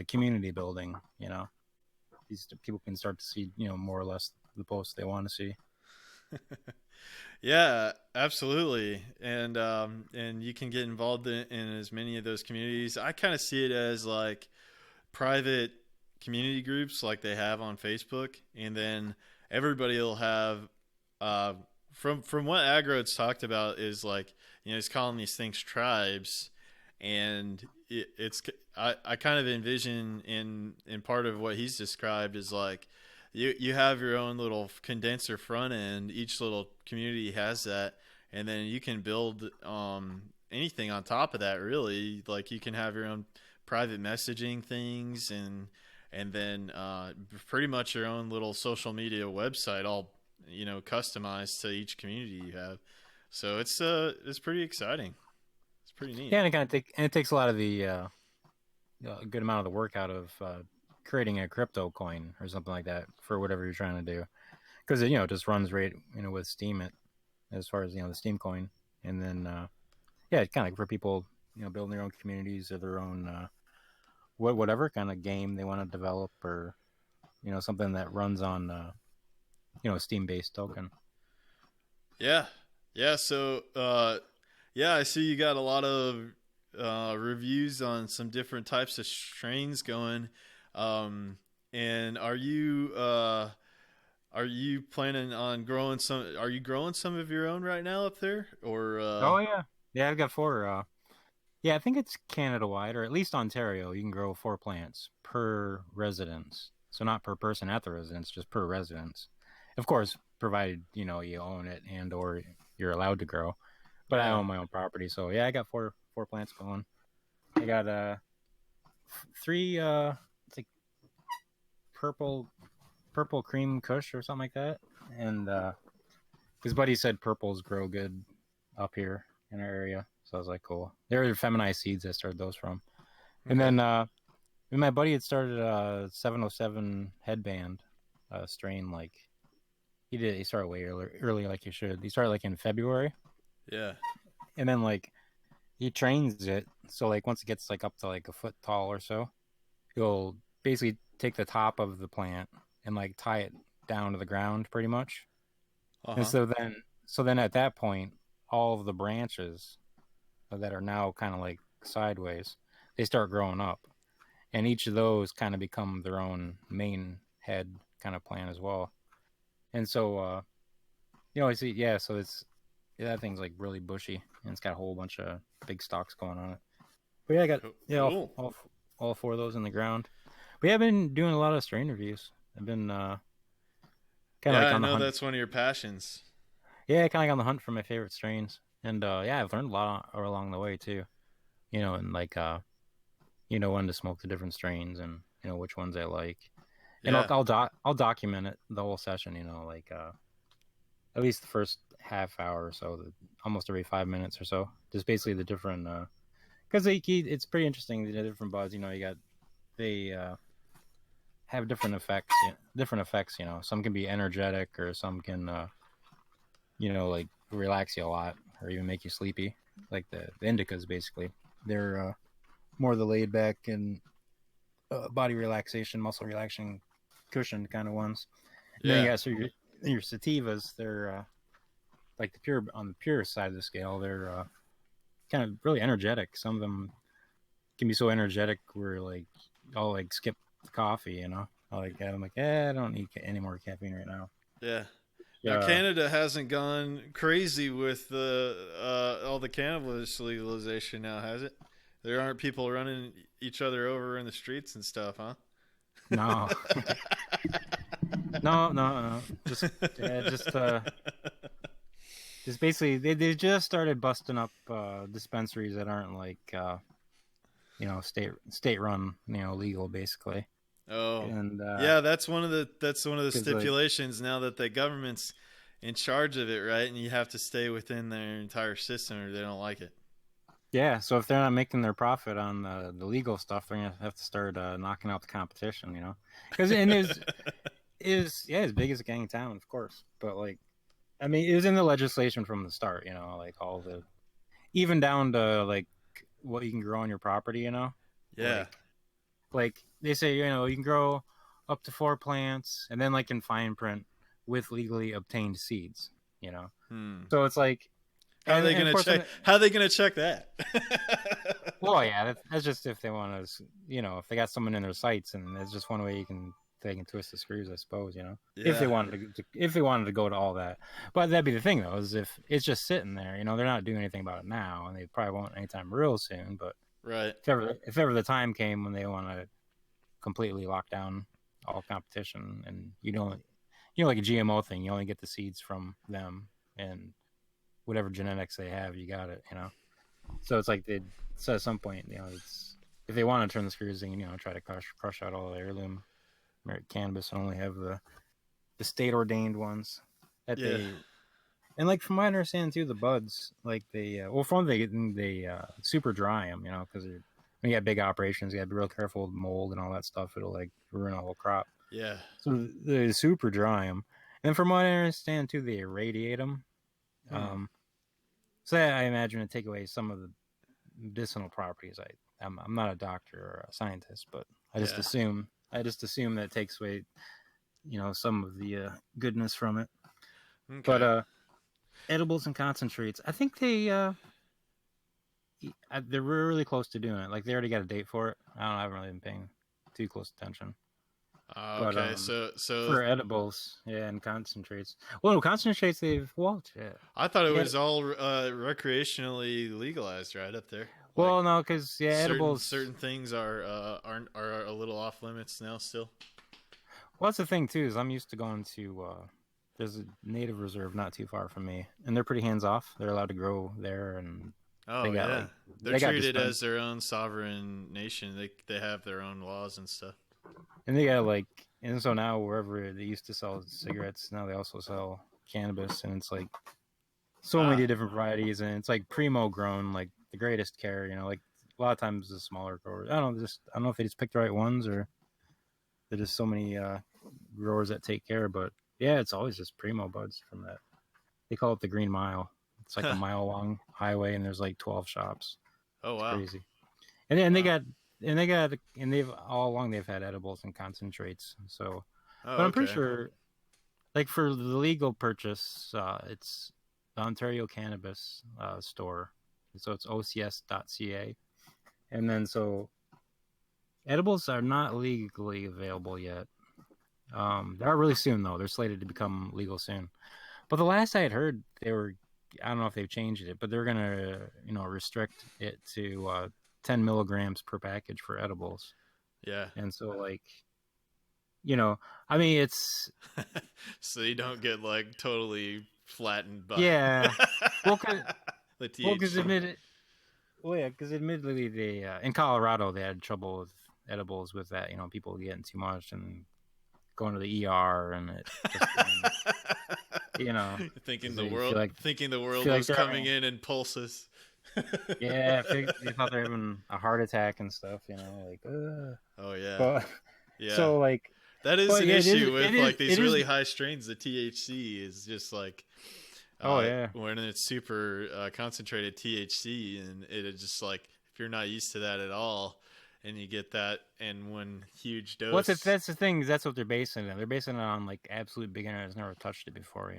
community building, you know, these people can start to see, you know, more or less the posts they want to see. Yeah, absolutely. And you can get involved in as many of those communities. I kind of see it as like private community groups like they have on Facebook, and then everybody will have from what Agro's talked about is like, you know, he's calling these things tribes, and I kind of envision in part of what he's described is like you have your own little condenser front end. Each little community has that, and then you can build anything on top of that, really. Like you can have your own private messaging things, and then pretty much your own little social media website, all, you know, customized to each community you have. So it's pretty exciting. It's pretty neat. Yeah, and it takes a lot of the a good amount of the work out of creating a crypto coin or something like that for whatever you're trying to do, because it, you know, just runs right, you know, with Steam It, as far as, you know, the Steam coin, and then it's kind of like for people, you know, building their own communities or their own whatever kind of game they want to develop, or, you know, something that runs on you know, a Steam-based token. Yeah. So I see you got a lot of reviews on some different types of strains going. And are you planning on growing some? Are you growing some of your own right now up there, or? Oh yeah, I've got 4. Yeah, I think it's Canada-wide, or at least Ontario. You can grow 4 plants per residence, so not per person at the residence, just per residence. Of course, provided, you know, you own it and or you're allowed to grow. But I own my own property, so yeah, I got four plants going. I got three it's like purple cream kush or something like that, and his buddy said purples grow good up here in our area, so I was like, cool. They're feminized seeds. I started those from, and then my buddy had started a 707 headband strain. Like he started way early, like you should. He started like in February. Yeah. And then like he trains it, so like once it gets like up to like a foot tall or so, he'll basically take the top of the plant and like tie it down to the ground pretty much. And so then at that point, all of the branches that are now kind of like sideways, they start growing up, and each of those kind of become their own main head kind of plant as well. And so I see, yeah, so that thing's like really bushy, and it's got a whole bunch of big stalks going on it. But yeah, I got all four of those in the ground. But yeah, I've been doing a lot of strain reviews. I've been kind of like on the hunt. That's one of your passions. Yeah, kind of like on the hunt for my favorite strains, and yeah, I've learned a lot along the way too. And like when to smoke the different strains, and which ones I like. And I'll document it the whole session. Like at least the first half hour or so, almost every 5 minutes or so, just basically the different because it's pretty interesting, the different buds. They have different effects. Some can be energetic, or some can like relax you a lot, or even make you sleepy. Like the indicas, basically, they're more the laid back and body relaxation, muscle relaxation, cushion kind of ones. And then you got your sativas. They're like on the pure side of the scale. They're kind of really energetic. Some of them can be so energetic where like I'll like skip the coffee. I'm like, I don't need any more caffeine right now. Yeah. Now, Canada hasn't gone crazy with all the cannabis legalization now, has it? There aren't people running each other over in the streets and stuff, huh? No. No. Just basically they just started busting up dispensaries that aren't like state run, legal basically. Oh, and yeah, that's one of the stipulations now that the government's in charge of it, right? And you have to stay within their entire system, or they don't like it. Yeah, so if they're not making their profit on the legal stuff, they're gonna have to start knocking out the competition, because is as big as a gang town, of course, but like, I mean, it was in the legislation from the start, like all the, even down to like what you can grow on your property, Yeah. Like they say, you can grow up to 4 plants, and then like in fine print with legally obtained seeds, So it's like, how are they going to check that? Well, yeah, that's just if they want to, if they got someone in their sights, and there's just one way they can twist the screws, I suppose, Yeah. if they wanted to go to all that. But that'd be the thing, though, is if it's just sitting there, they're not doing anything about it now, and they probably won't anytime real soon. But right, if ever the time came when they want to completely lock down all competition, and like a GMO thing, you only get the seeds from them, and whatever genetics they have, you got it, So it's like so at some point, it's, if they want to turn the screws in, try to crush out all the heirloom cannabis and only have the state ordained ones that they, and like from my understanding too, the buds, like they super dry them, because when you got big operations, you got to be real careful with mold and all that stuff. It'll like ruin a whole crop. Yeah. So they super dry them, and from what I understand too, they irradiate them. So I imagine to take away some of the medicinal properties. I'm not a doctor or a scientist, but I just assume that it takes away, some of the goodness from it. Okay. But edibles and concentrates, I think they're really close to doing it. Like they already got a date for it. I haven't really been paying too close attention. Okay, but, so for edibles, and concentrates. Well, no, concentrates I thought it was all recreationally legalized right up there. Well, no, because edibles. Certain things are a little off limits now still. Well, that's the thing too. Is I'm used to going to there's a native reserve not too far from me, and they're pretty hands off. They're allowed to grow there, and Oh they got, yeah, like, they're they got treated dispensaries. as their own sovereign nation. They have their own laws and stuff. And they got like, and so now wherever they used to sell cigarettes, now they also sell cannabis, and it's like so many different varieties, and it's like primo grown, like the greatest care. Like a lot of times the smaller growers, I don't know if they just picked the right ones or there's just so many growers that take care. But yeah, it's always just primo buds from that. They call it the Green Mile. It's like a mile long highway, and there's like 12 shops. Oh It's wow. crazy. And they've all along they've had edibles and concentrates. So, Oh, but I'm pretty okay. sure, like for the legal purchase, it's the Ontario Cannabis store. So it's ocs.ca, and then so edibles are not legally available yet. They are really soon though. They're slated to become legal soon. But the last I had heard, I don't know if they've changed it, but they're gonna restrict it to 10 milligrams per package for edibles. Yeah. And so like, I mean it's So you don't get like totally flattened by yeah. Well, the because THC. admittedly they in Colorado they had trouble with edibles with that. People getting too much and going to the ER, and it just, thinking they the feel world like was they're coming in pulses. yeah, they thought they're having a heart attack and stuff. Like Oh yeah. but Yeah. so like That is but an yeah, it issue is- with it like is- these it is- really high strains of THC is just like Oh, yeah. when it's super concentrated THC, and it is just like if you're not used to that at all and you get that in one huge dose. that's the thing, that's what they're basing it on. They're basing it on like absolute beginners never touched it before,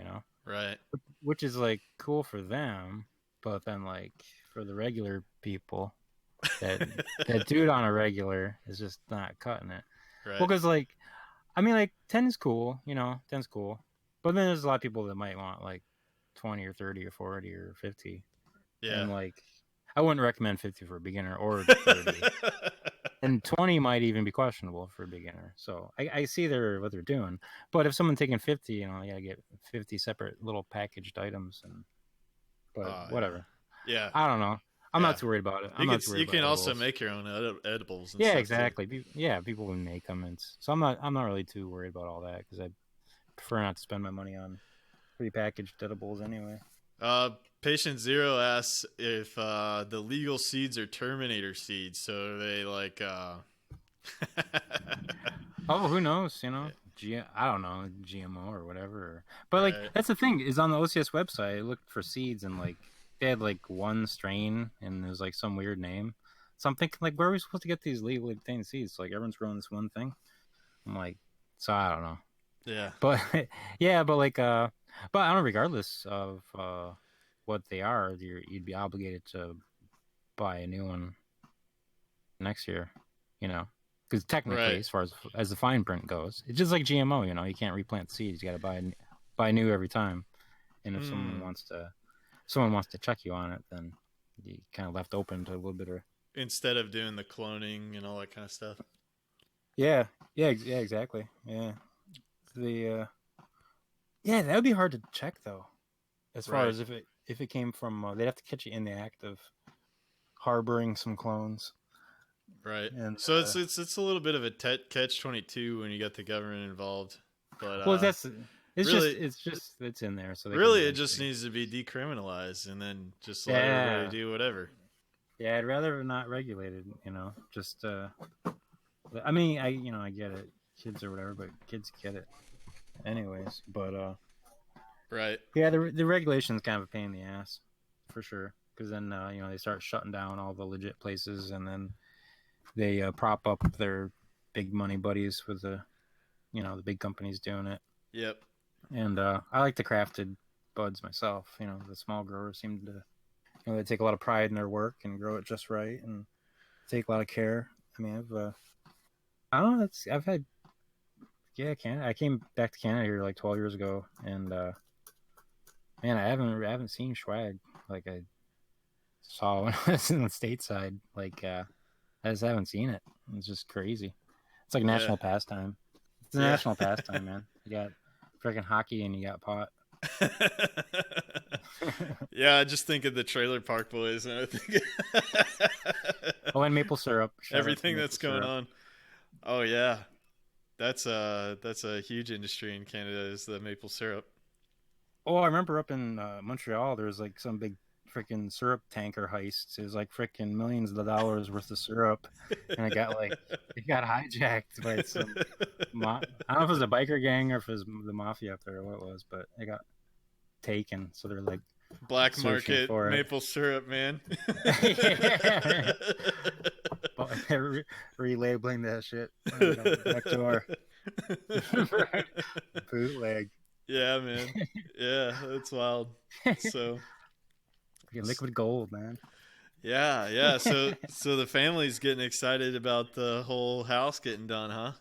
Right. which is like cool for them, but then like for the regular people that do it on a regular is just not cutting it. Right. Well, because like, I mean, like 10 is cool, 10's cool, but then there's a lot of people that might want like 20 or 30 or 40 or 50. Yeah. And like, I wouldn't recommend 50 for a beginner or 30. And 20 might even be questionable for a beginner. So I see what they're doing. But if someone's taking 50, you gotta get 50 separate little packaged items. But whatever. Yeah. I don't know. I'm Yeah. not too worried about it. You can also make your own edibles. And yeah, stuff, exactly. People will make them, so I'm not really too worried about all that because I prefer not to spend my money on prepackaged edibles anyway. Patient Zero asks if the legal seeds are Terminator seeds. So they like. Oh, who knows? I don't know, GMO or whatever. But like Right. that's the thing is on the OCS website, I looked for seeds and like they had like one strain and there's like some weird name. So I'm thinking like, where are we supposed to get these legally obtained seeds? So, like everyone's growing this one thing. I'm like, so I don't know. Yeah. But yeah, but like but I don't know, regardless of what they are, you'd be obligated to buy a new one next year, because technically, Right. as far as the fine print goes, it's just like GMO. You can't replant seeds; you got to buy new every time. And if someone wants to check you on it, then you kind of left open to a little bit of Instead of doing the cloning and all that kind of stuff. yeah, exactly, yeah. The that would be hard to check though, as far Right. as if it came from they'd have to catch you in the act of harboring some clones. Right. And, so it's a little bit of a catch-22 when you got the government involved. But well, it's really- it's in there. So really, it just needs to be decriminalized and then just let everybody do whatever. Yeah, I'd rather not regulated. Just I mean, I get it, kids or whatever, but kids get it anyways. But Right. yeah, the regulation's kind of a pain in the ass for sure. Because then they start shutting down all the legit places, and then they prop up their big money buddies with the big companies doing it. Yep. And I like the crafted buds myself. The small growers seem to, they take a lot of pride in their work and grow it just right and take a lot of care. I mean, I've had, Canada. I came back to Canada here like 12 years ago, and man, I haven't seen swag like I saw when I was in the stateside. Like, I just haven't seen it. It's just crazy. It's like national pastime. It's a national pastime, man. You got freaking hockey and you got pot. Yeah, I just think of the Trailer Park Boys, and I think Oh, and maple syrup. Shout out to everything maple that's going syrup. on. Oh yeah, that's a huge industry in Canada is the maple syrup. Oh, I remember up in Montreal, there was like some big freaking syrup tanker heists. It was like freaking millions of dollars worth of syrup, and it got hijacked by some. I don't know if it was a biker gang or if it was the mafia up there or what it was, but it got taken. So they're like Black searching market for it. maple syrup, man. But relabeling that shit back to our bootleg. Yeah, man. Yeah, that's wild. So Liquid gold, man. yeah. So the family's getting excited about the whole house getting done, huh?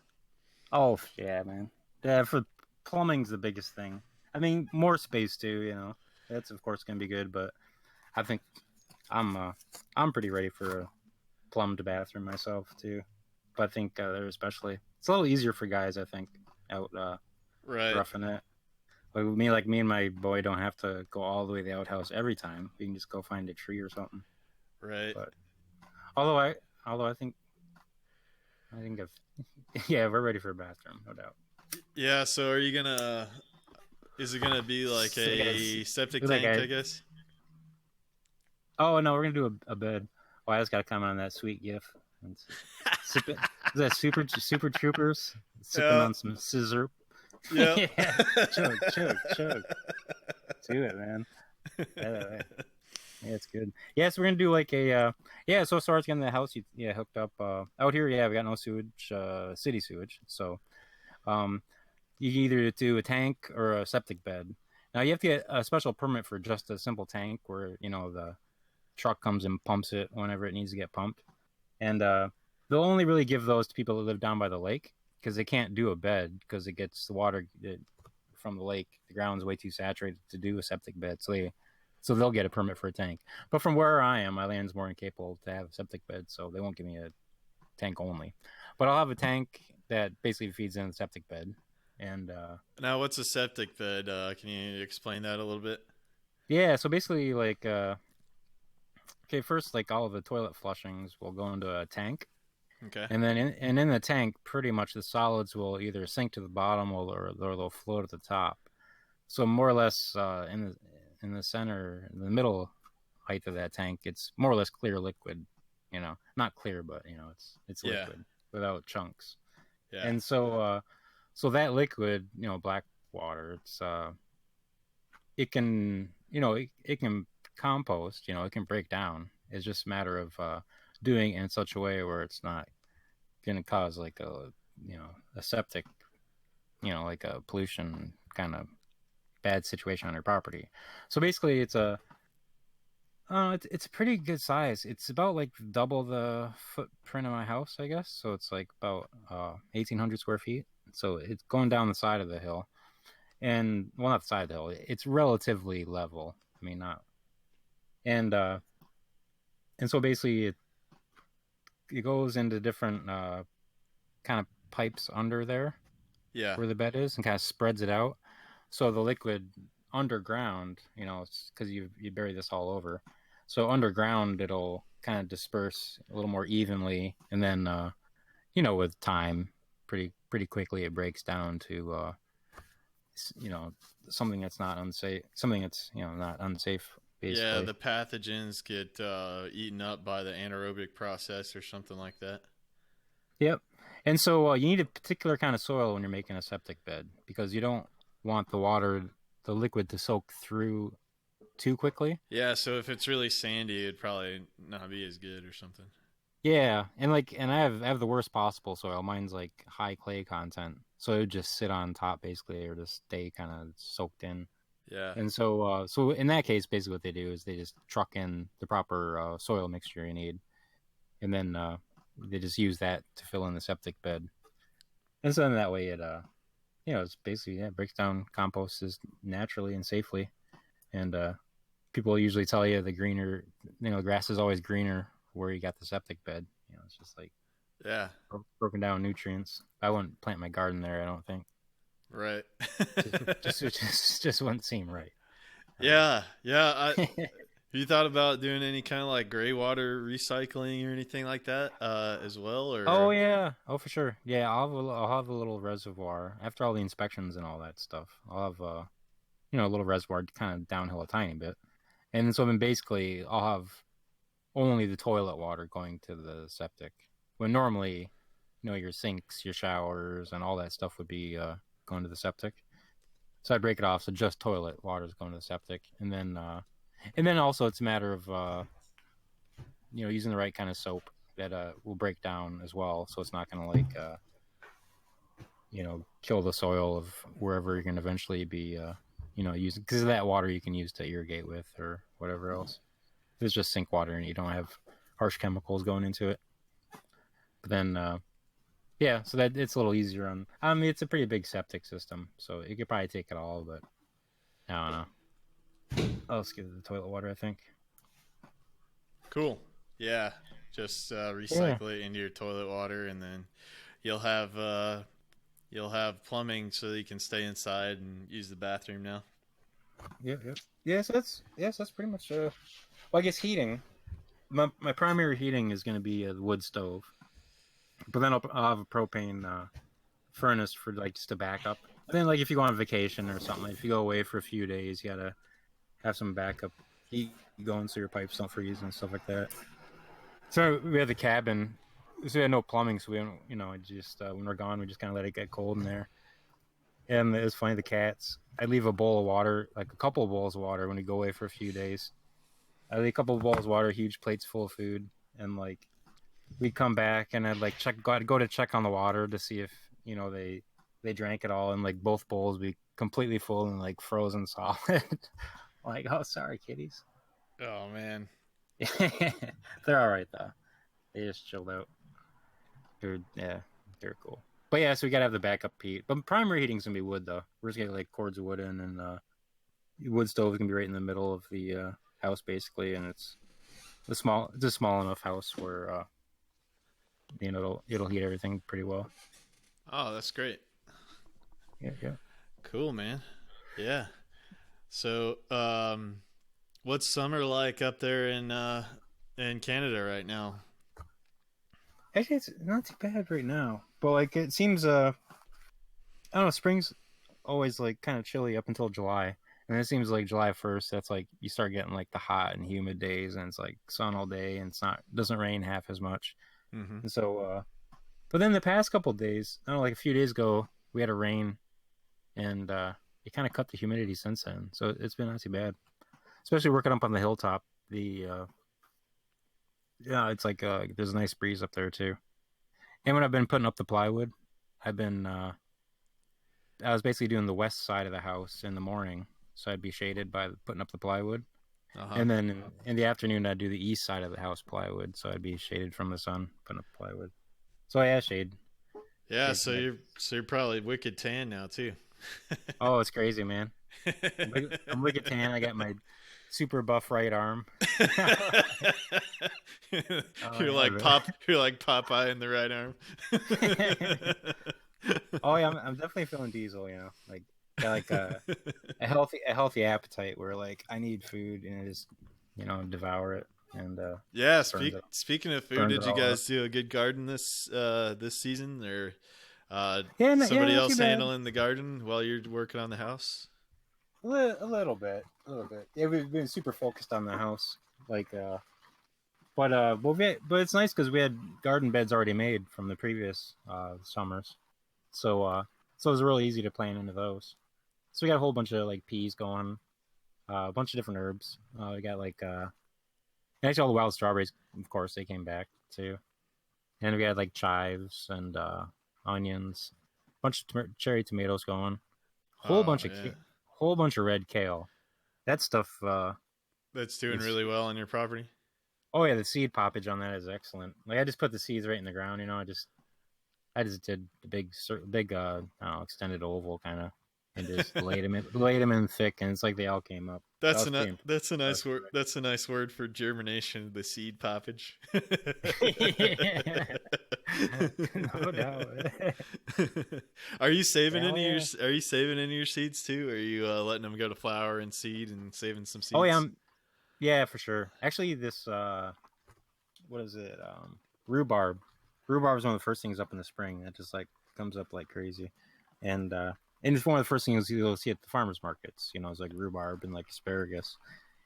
Oh yeah, man. Yeah, for plumbing's the biggest thing. I mean, more space too. That's of course gonna be good, but I think I'm pretty ready for a plumbed bathroom myself too. But I think they're especially it's a little easier for guys. I think out Right. roughing it. Like me and my boy don't have to go all the way to the outhouse every time. We can just go find a tree or something. Right. But although I think if yeah, we're ready for a bathroom, no doubt. Yeah, so are you gonna is it gonna be like a septic tank, I guess? Oh no, we're gonna do a bed. Oh, I just gotta comment on that sweet gif. Is that super troopers sipping on some scissor? Yep. Yeah. Chug. Do it, man. Yeah, it's good. Yeah, so we're gonna do like a so as far as getting the house hooked up out here, we got no sewage, city sewage. So you can either do a tank or a septic bed. Now you have to get a special permit for just a simple tank where the truck comes and pumps it whenever it needs to get pumped. And they'll only really give those to people that live down by the lake because they can't do a bed because it gets the water from the lake. The ground's way too saturated to do a septic bed. So they'll get a permit for a tank. But from where I am, my land's more incapable to have a septic bed, so they won't give me a tank only. But I'll have a tank that basically feeds in the septic bed. And now, what's a septic bed? Can you explain that a little bit? Yeah, so basically, like, first, like all of the toilet flushings will go into a tank. Okay. And then in the tank, pretty much the solids will either sink to the bottom or they'll float at the top. So more or less in the center, in the middle height of that tank, it's more or less clear liquid. Not clear, but it's liquid without chunks. Yeah. And so that liquid, black water, it can it can compost. It can break down. It's just a matter of doing it in such a way where it's not going to cause like a septic, like a pollution kind of bad situation on your property. So basically it's a pretty good size. It's about like double the footprint of my house, I guess. So it's like about 1,800 square feet. So it's going down the side of the hill, and well, not the side of the hill. It's relatively level. I mean, not. And so basically it goes into different kind of pipes under there, where the bed is, and kind of spreads it out. So the liquid underground, because you bury this all over. So underground, it'll kind of disperse a little more evenly, and then, with time, pretty quickly, it breaks down to, something that's not unsafe. Something that's not unsafe. Basically. Yeah, the pathogens get eaten up by the anaerobic process or something like that. Yep. And so you need a particular kind of soil when you're making a septic bed because you don't want the liquid to soak through too quickly. Yeah, so if it's really sandy, it'd probably not be as good or something. Yeah, and I have the worst possible soil. Mine's like high clay content, so it would just sit on top basically, or just stay kind of soaked in. Yeah. And so in that case, basically what they do is they just truck in the proper soil mixture you need, and then they just use that to fill in the septic bed. And so then that way it it's basically it breaks down composts naturally and safely. And people usually tell you the greener, grass is always greener where you got the septic bed. It's just like broken down nutrients. I wouldn't plant my garden there, I don't think. Right. Just wouldn't seem right. Yeah. You thought about doing any kind of like gray water recycling or anything like that as well? Or Oh yeah, oh for sure. Yeah, I'll have a little reservoir after all the inspections and all that stuff. I'll have a little reservoir kind of downhill a tiny bit, and so then basically I'll have only the toilet water going to the septic. When normally, your sinks, your showers, and all that stuff would be going to the septic. So I break it off, so just toilet water is going to the septic, and then also it's a matter of using the right kind of soap that will break down as well, so it's not going to like kill the soil of wherever you're going to eventually be using, because that water you can use to irrigate with or whatever else. If it's just sink water and you don't have harsh chemicals going into it. But then so that it's a little easier on. I mean, it's a pretty big septic system, so it could probably take it all, but I don't know. I'll just give it the toilet water, I think. Cool. Yeah. Just recycle it into your toilet water, and then you'll have plumbing so that you can stay inside and use the bathroom now. Yeah. So that's pretty much. Well, I guess heating. My primary heating is going to be a wood stove, but then I'll have a propane furnace for like just a backup. Then like if you go on vacation or something, if you go away for a few days, you gotta have some backup heat going so your pipes don't freeze and stuff like that. So we had the cabin, so we had no plumbing, so we don't, just when we're gone, we just kind of let it get cold in there. And it was funny, the cats. I leave a bowl of water, like a couple of bowls of water, when we go away for a few days. I leave a couple of bowls of water, huge plates full of food, and like we'd come back and I'd like go to check on the water to see if they drank it all, and like both bowls would be completely full and like frozen solid. Like, oh, sorry, kitties. Oh man. They're all right though. They just chilled out. They're cool. But yeah, so we gotta have the backup heat. But primary heating's gonna be wood though. We're just gonna get like cords of wood in, and wood stove is gonna be right in the middle of the house basically, and it's a small enough house where it'll heat everything pretty well. Oh, that's great. Yeah. Cool, man. Yeah. So, what's summer like up there in Canada right now? Actually, it's not too bad right now. But like it seems I don't know, spring's always like kind of chilly up until July. And it seems like July 1st, that's like you start getting like the hot and humid days, and it's like sun all day, and doesn't rain half as much. Mm-hmm. And so but then the past couple of days, I don't know, like a few days ago, we had a rain, and it kind of cut the humidity since then. So it's been not too bad, especially working up on the hilltop. It's like there's a nice breeze up there too. And when I've been putting up the plywood, I was basically doing the west side of the house in the morning, so I'd be shaded by putting up the plywood. Uh-huh. And then in the afternoon, I'd do the east side of the house plywood, so I'd be shaded from the sun putting up plywood. So yeah, shade. Yeah, so you're probably wicked tan now too. Oh, it's crazy, man. I'm wicked tan. I got my super buff right arm. You're like Popeye in the right arm. Oh yeah, I'm definitely feeling diesel. Like got like a healthy appetite where like I need food and I just devour it. And yeah, speaking of food, did you guys do a good garden this season, or somebody else handling the garden while you're working on the house? A little bit. Yeah, we've been super focused on the house, like but it's nice because we had garden beds already made from the previous summers, so it was really easy to plant into those. So we got a whole bunch of like peas going, a bunch of different herbs. We got like actually all the wild strawberries, of course, they came back too, and we had like chives and onions, a bunch of cherry tomatoes going, whole bunch of red kale. That stuff that's doing really well on your property. Oh yeah, the seed poppage on that is excellent. Like I just put the seeds right in the ground, I just did the big extended oval kind of, and just laid them in thick, and it's like they all came up. That's a nice word. That's a nice word for germination. The seed poppage. No doubt. Are you saving Yeah, any of yeah. your Are you saving any of your seeds too? Or are you letting them go to flower and seed and saving some Oh yeah, seeds? yeah, for sure. Actually, this what is it? Rhubarb. Rhubarb is one of the first things up in the spring. It just like comes up like crazy, and it's one of the first things you'll see at the farmers markets. You know, it's like rhubarb and like asparagus,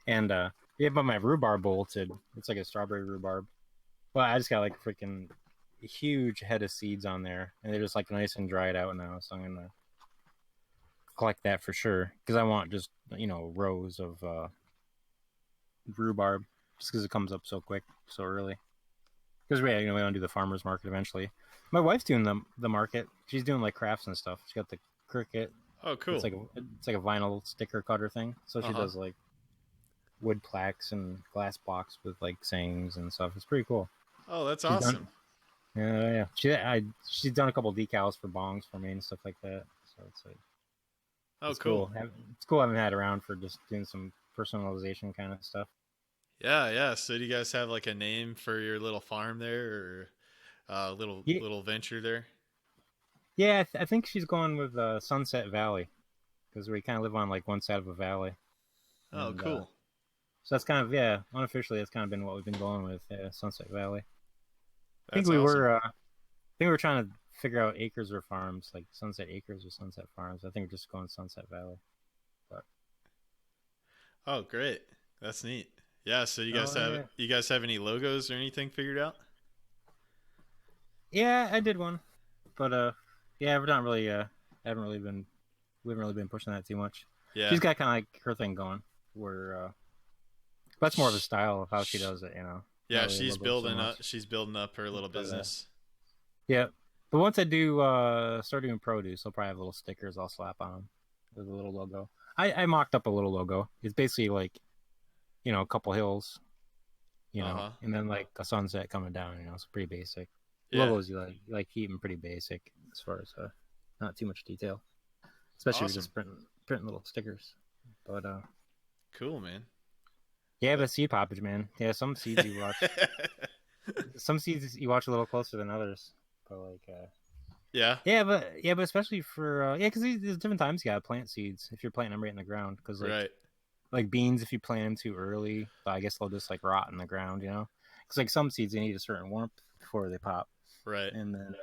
and yeah, but my rhubarb bolted. It's like a strawberry rhubarb. Well, I just got like freaking huge head of seeds on there, and they're just like nice and dried out now. So I'm gonna collect that for sure because I want just rows of rhubarb just because it comes up so quick, so early. Because we want to do the farmers market eventually. My wife's doing the market. She's doing like crafts and stuff. She got the Cricut. Oh, cool. It's like a vinyl sticker cutter thing. So she does like wood plaques and glass blocks with like sayings and stuff. It's pretty cool. Oh, that's She's awesome. Yeah. She's done a couple decals for bongs for me and stuff like that. So it's like, Oh, it's cool. It's cool having had around for just doing some personalization kind of stuff. Yeah. So do you guys have like a name for your little farm there, or little venture there? Yeah, I think she's going with Sunset Valley because we kind of live on like one side of a valley. Oh, And, cool. So that's kind of unofficially that's kind of been what we've been going with Sunset Valley. I think That's awesome. I think we were trying to figure out acres or farms, like Sunset Acres or Sunset Farms. I think we're just going Sunset Valley. But Oh, great. That's neat. Yeah. So you guys yeah. you guys have any logos or anything figured out? Yeah, I did one, but yeah, we're not really haven't really been we haven't really been pushing that too much. Yeah. She's got kind of like her thing going. Where that's more of a style of how she does it, Yeah, Not really she's logos so building much. up. She's building up her little business. Yeah, but once I do start doing produce, I'll probably have little stickers I'll slap on them with a little logo. I mocked up a little logo. It's basically like, a couple hills, and then like a sunset coming down. It's pretty basic. Yeah. Logos you like keep them pretty basic as far as not too much detail, especially if you're just printing little stickers. But Cool, man. yeah, but seed poppage, man. Yeah, some seeds you watch. Some seeds you watch a little closer than others, but like Yeah. but especially for because there's different times you gotta plant seeds if you're planting them right in the ground because Right. like beans, if you plant them too early, I guess they'll just like rot in the ground, because like some seeds they need a certain warmth before they pop. Right. And then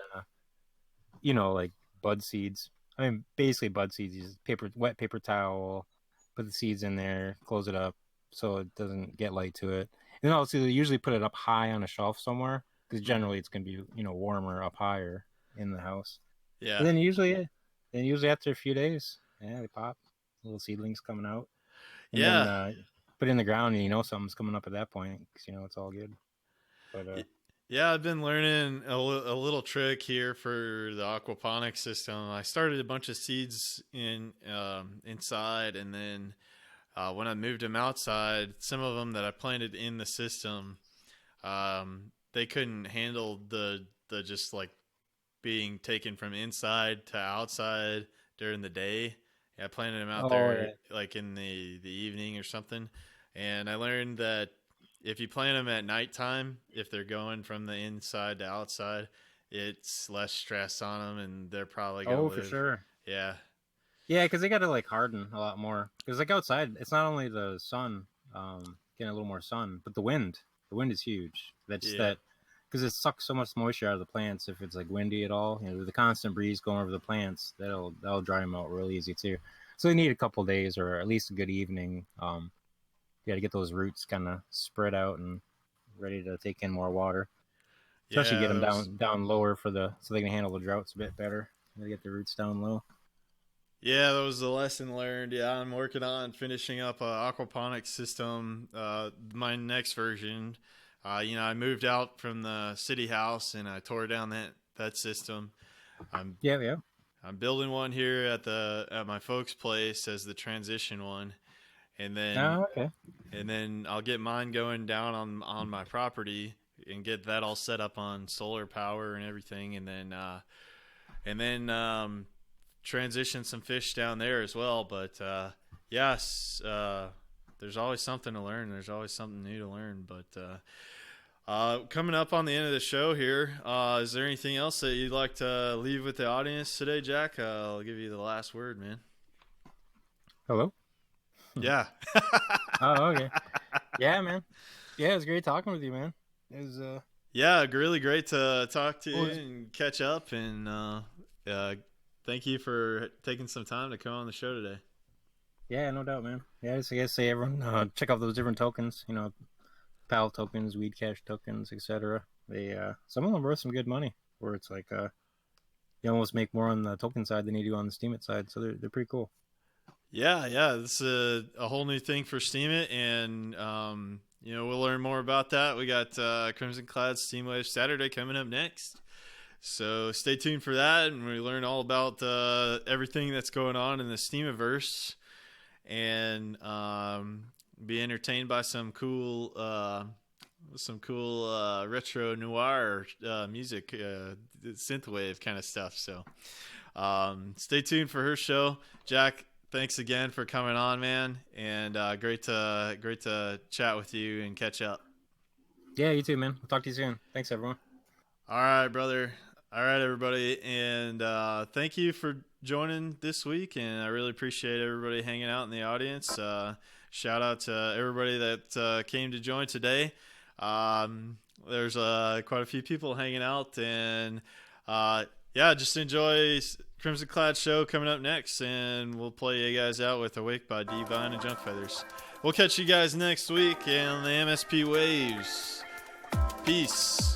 like bud seeds, I mean basically bud seeds, you just wet paper towel, put the seeds in there, close it up so it doesn't get light to it. And also they usually put it up high on a shelf somewhere because generally it's going to be warmer up higher in the house. Yeah. And then usually after a few days, they pop, little seedlings coming out. And then put it in the ground and something's coming up at that point because it's all good. But yeah, I've been learning a little trick here for the aquaponics system. I started a bunch of seeds inside, and then when I moved them outside, some of them that I planted in the system, they couldn't handle the just like being taken from inside to outside during the day. Yeah, I planted them out there like in the evening or something, and I learned that if you plant them at nighttime, if they're going from the inside to outside, it's less stress on them, and they're probably gonna live. For sure. Yeah. Yeah, because they got to like harden a lot more. Because like outside, it's not only the sun, getting a little more sun, but the wind. The wind is huge. That's that because it sucks so much moisture out of the plants. If it's like windy at all, with the constant breeze going over the plants, that'll dry them out real easy too. So they need a couple days or at least a good evening. To get those roots kind of spread out and ready to take in more water. Especially get them down lower so they can handle the droughts a bit better. They get the roots down low. Yeah, that was the lesson learned. Yeah, I'm working on finishing up a aquaponics system. My next version. I moved out from the city house and I tore down that system. I'm building one here at my folks' place as the transition one. And then, and then I'll get mine going down on my property and get that all set up on solar power and everything. And then transition some fish down there as well. But, yes, there's always something to learn. There's always something new to learn. But, Coming up on the end of the show here, is there anything else that you'd like to leave with the audience today, Jack? I'll give you the last word, man. Hello? Yeah. Oh, okay. Yeah, man. Yeah, it was great talking with you, man. It was yeah, really great to talk to you and catch up, and thank you for taking some time to come on the show today. Yeah, no doubt, man. Yeah, I guess say everyone check out those different tokens, PAL tokens, weed cash tokens, etc. They some of them are worth some good money, where it's like you almost make more on the token side than you do on the Steemit side, so they're pretty cool. Yeah, this is a whole new thing for Steemit, and we'll learn more about that. We got Crimson Cloud Steamwave Saturday coming up next, so stay tuned for that, and we learn all about everything that's going on in the Steamiverse, and be entertained by some cool retro noir music, synthwave kind of stuff. So stay tuned for her show. Jack, thanks again for coming on, man, and great to chat with you and catch up. Yeah, you too, man. I'll talk to you soon. Thanks, everyone. All right, brother. All right, everybody, and thank you for joining this week, and I really appreciate everybody hanging out in the audience. Shout out to everybody that came to join today. There's quite a few people hanging out, and just enjoy Crimson Cloud show coming up next, and we'll play you guys out with Awake by Divine and Junk Feathers. We'll catch you guys next week on the MSP Waves. Peace.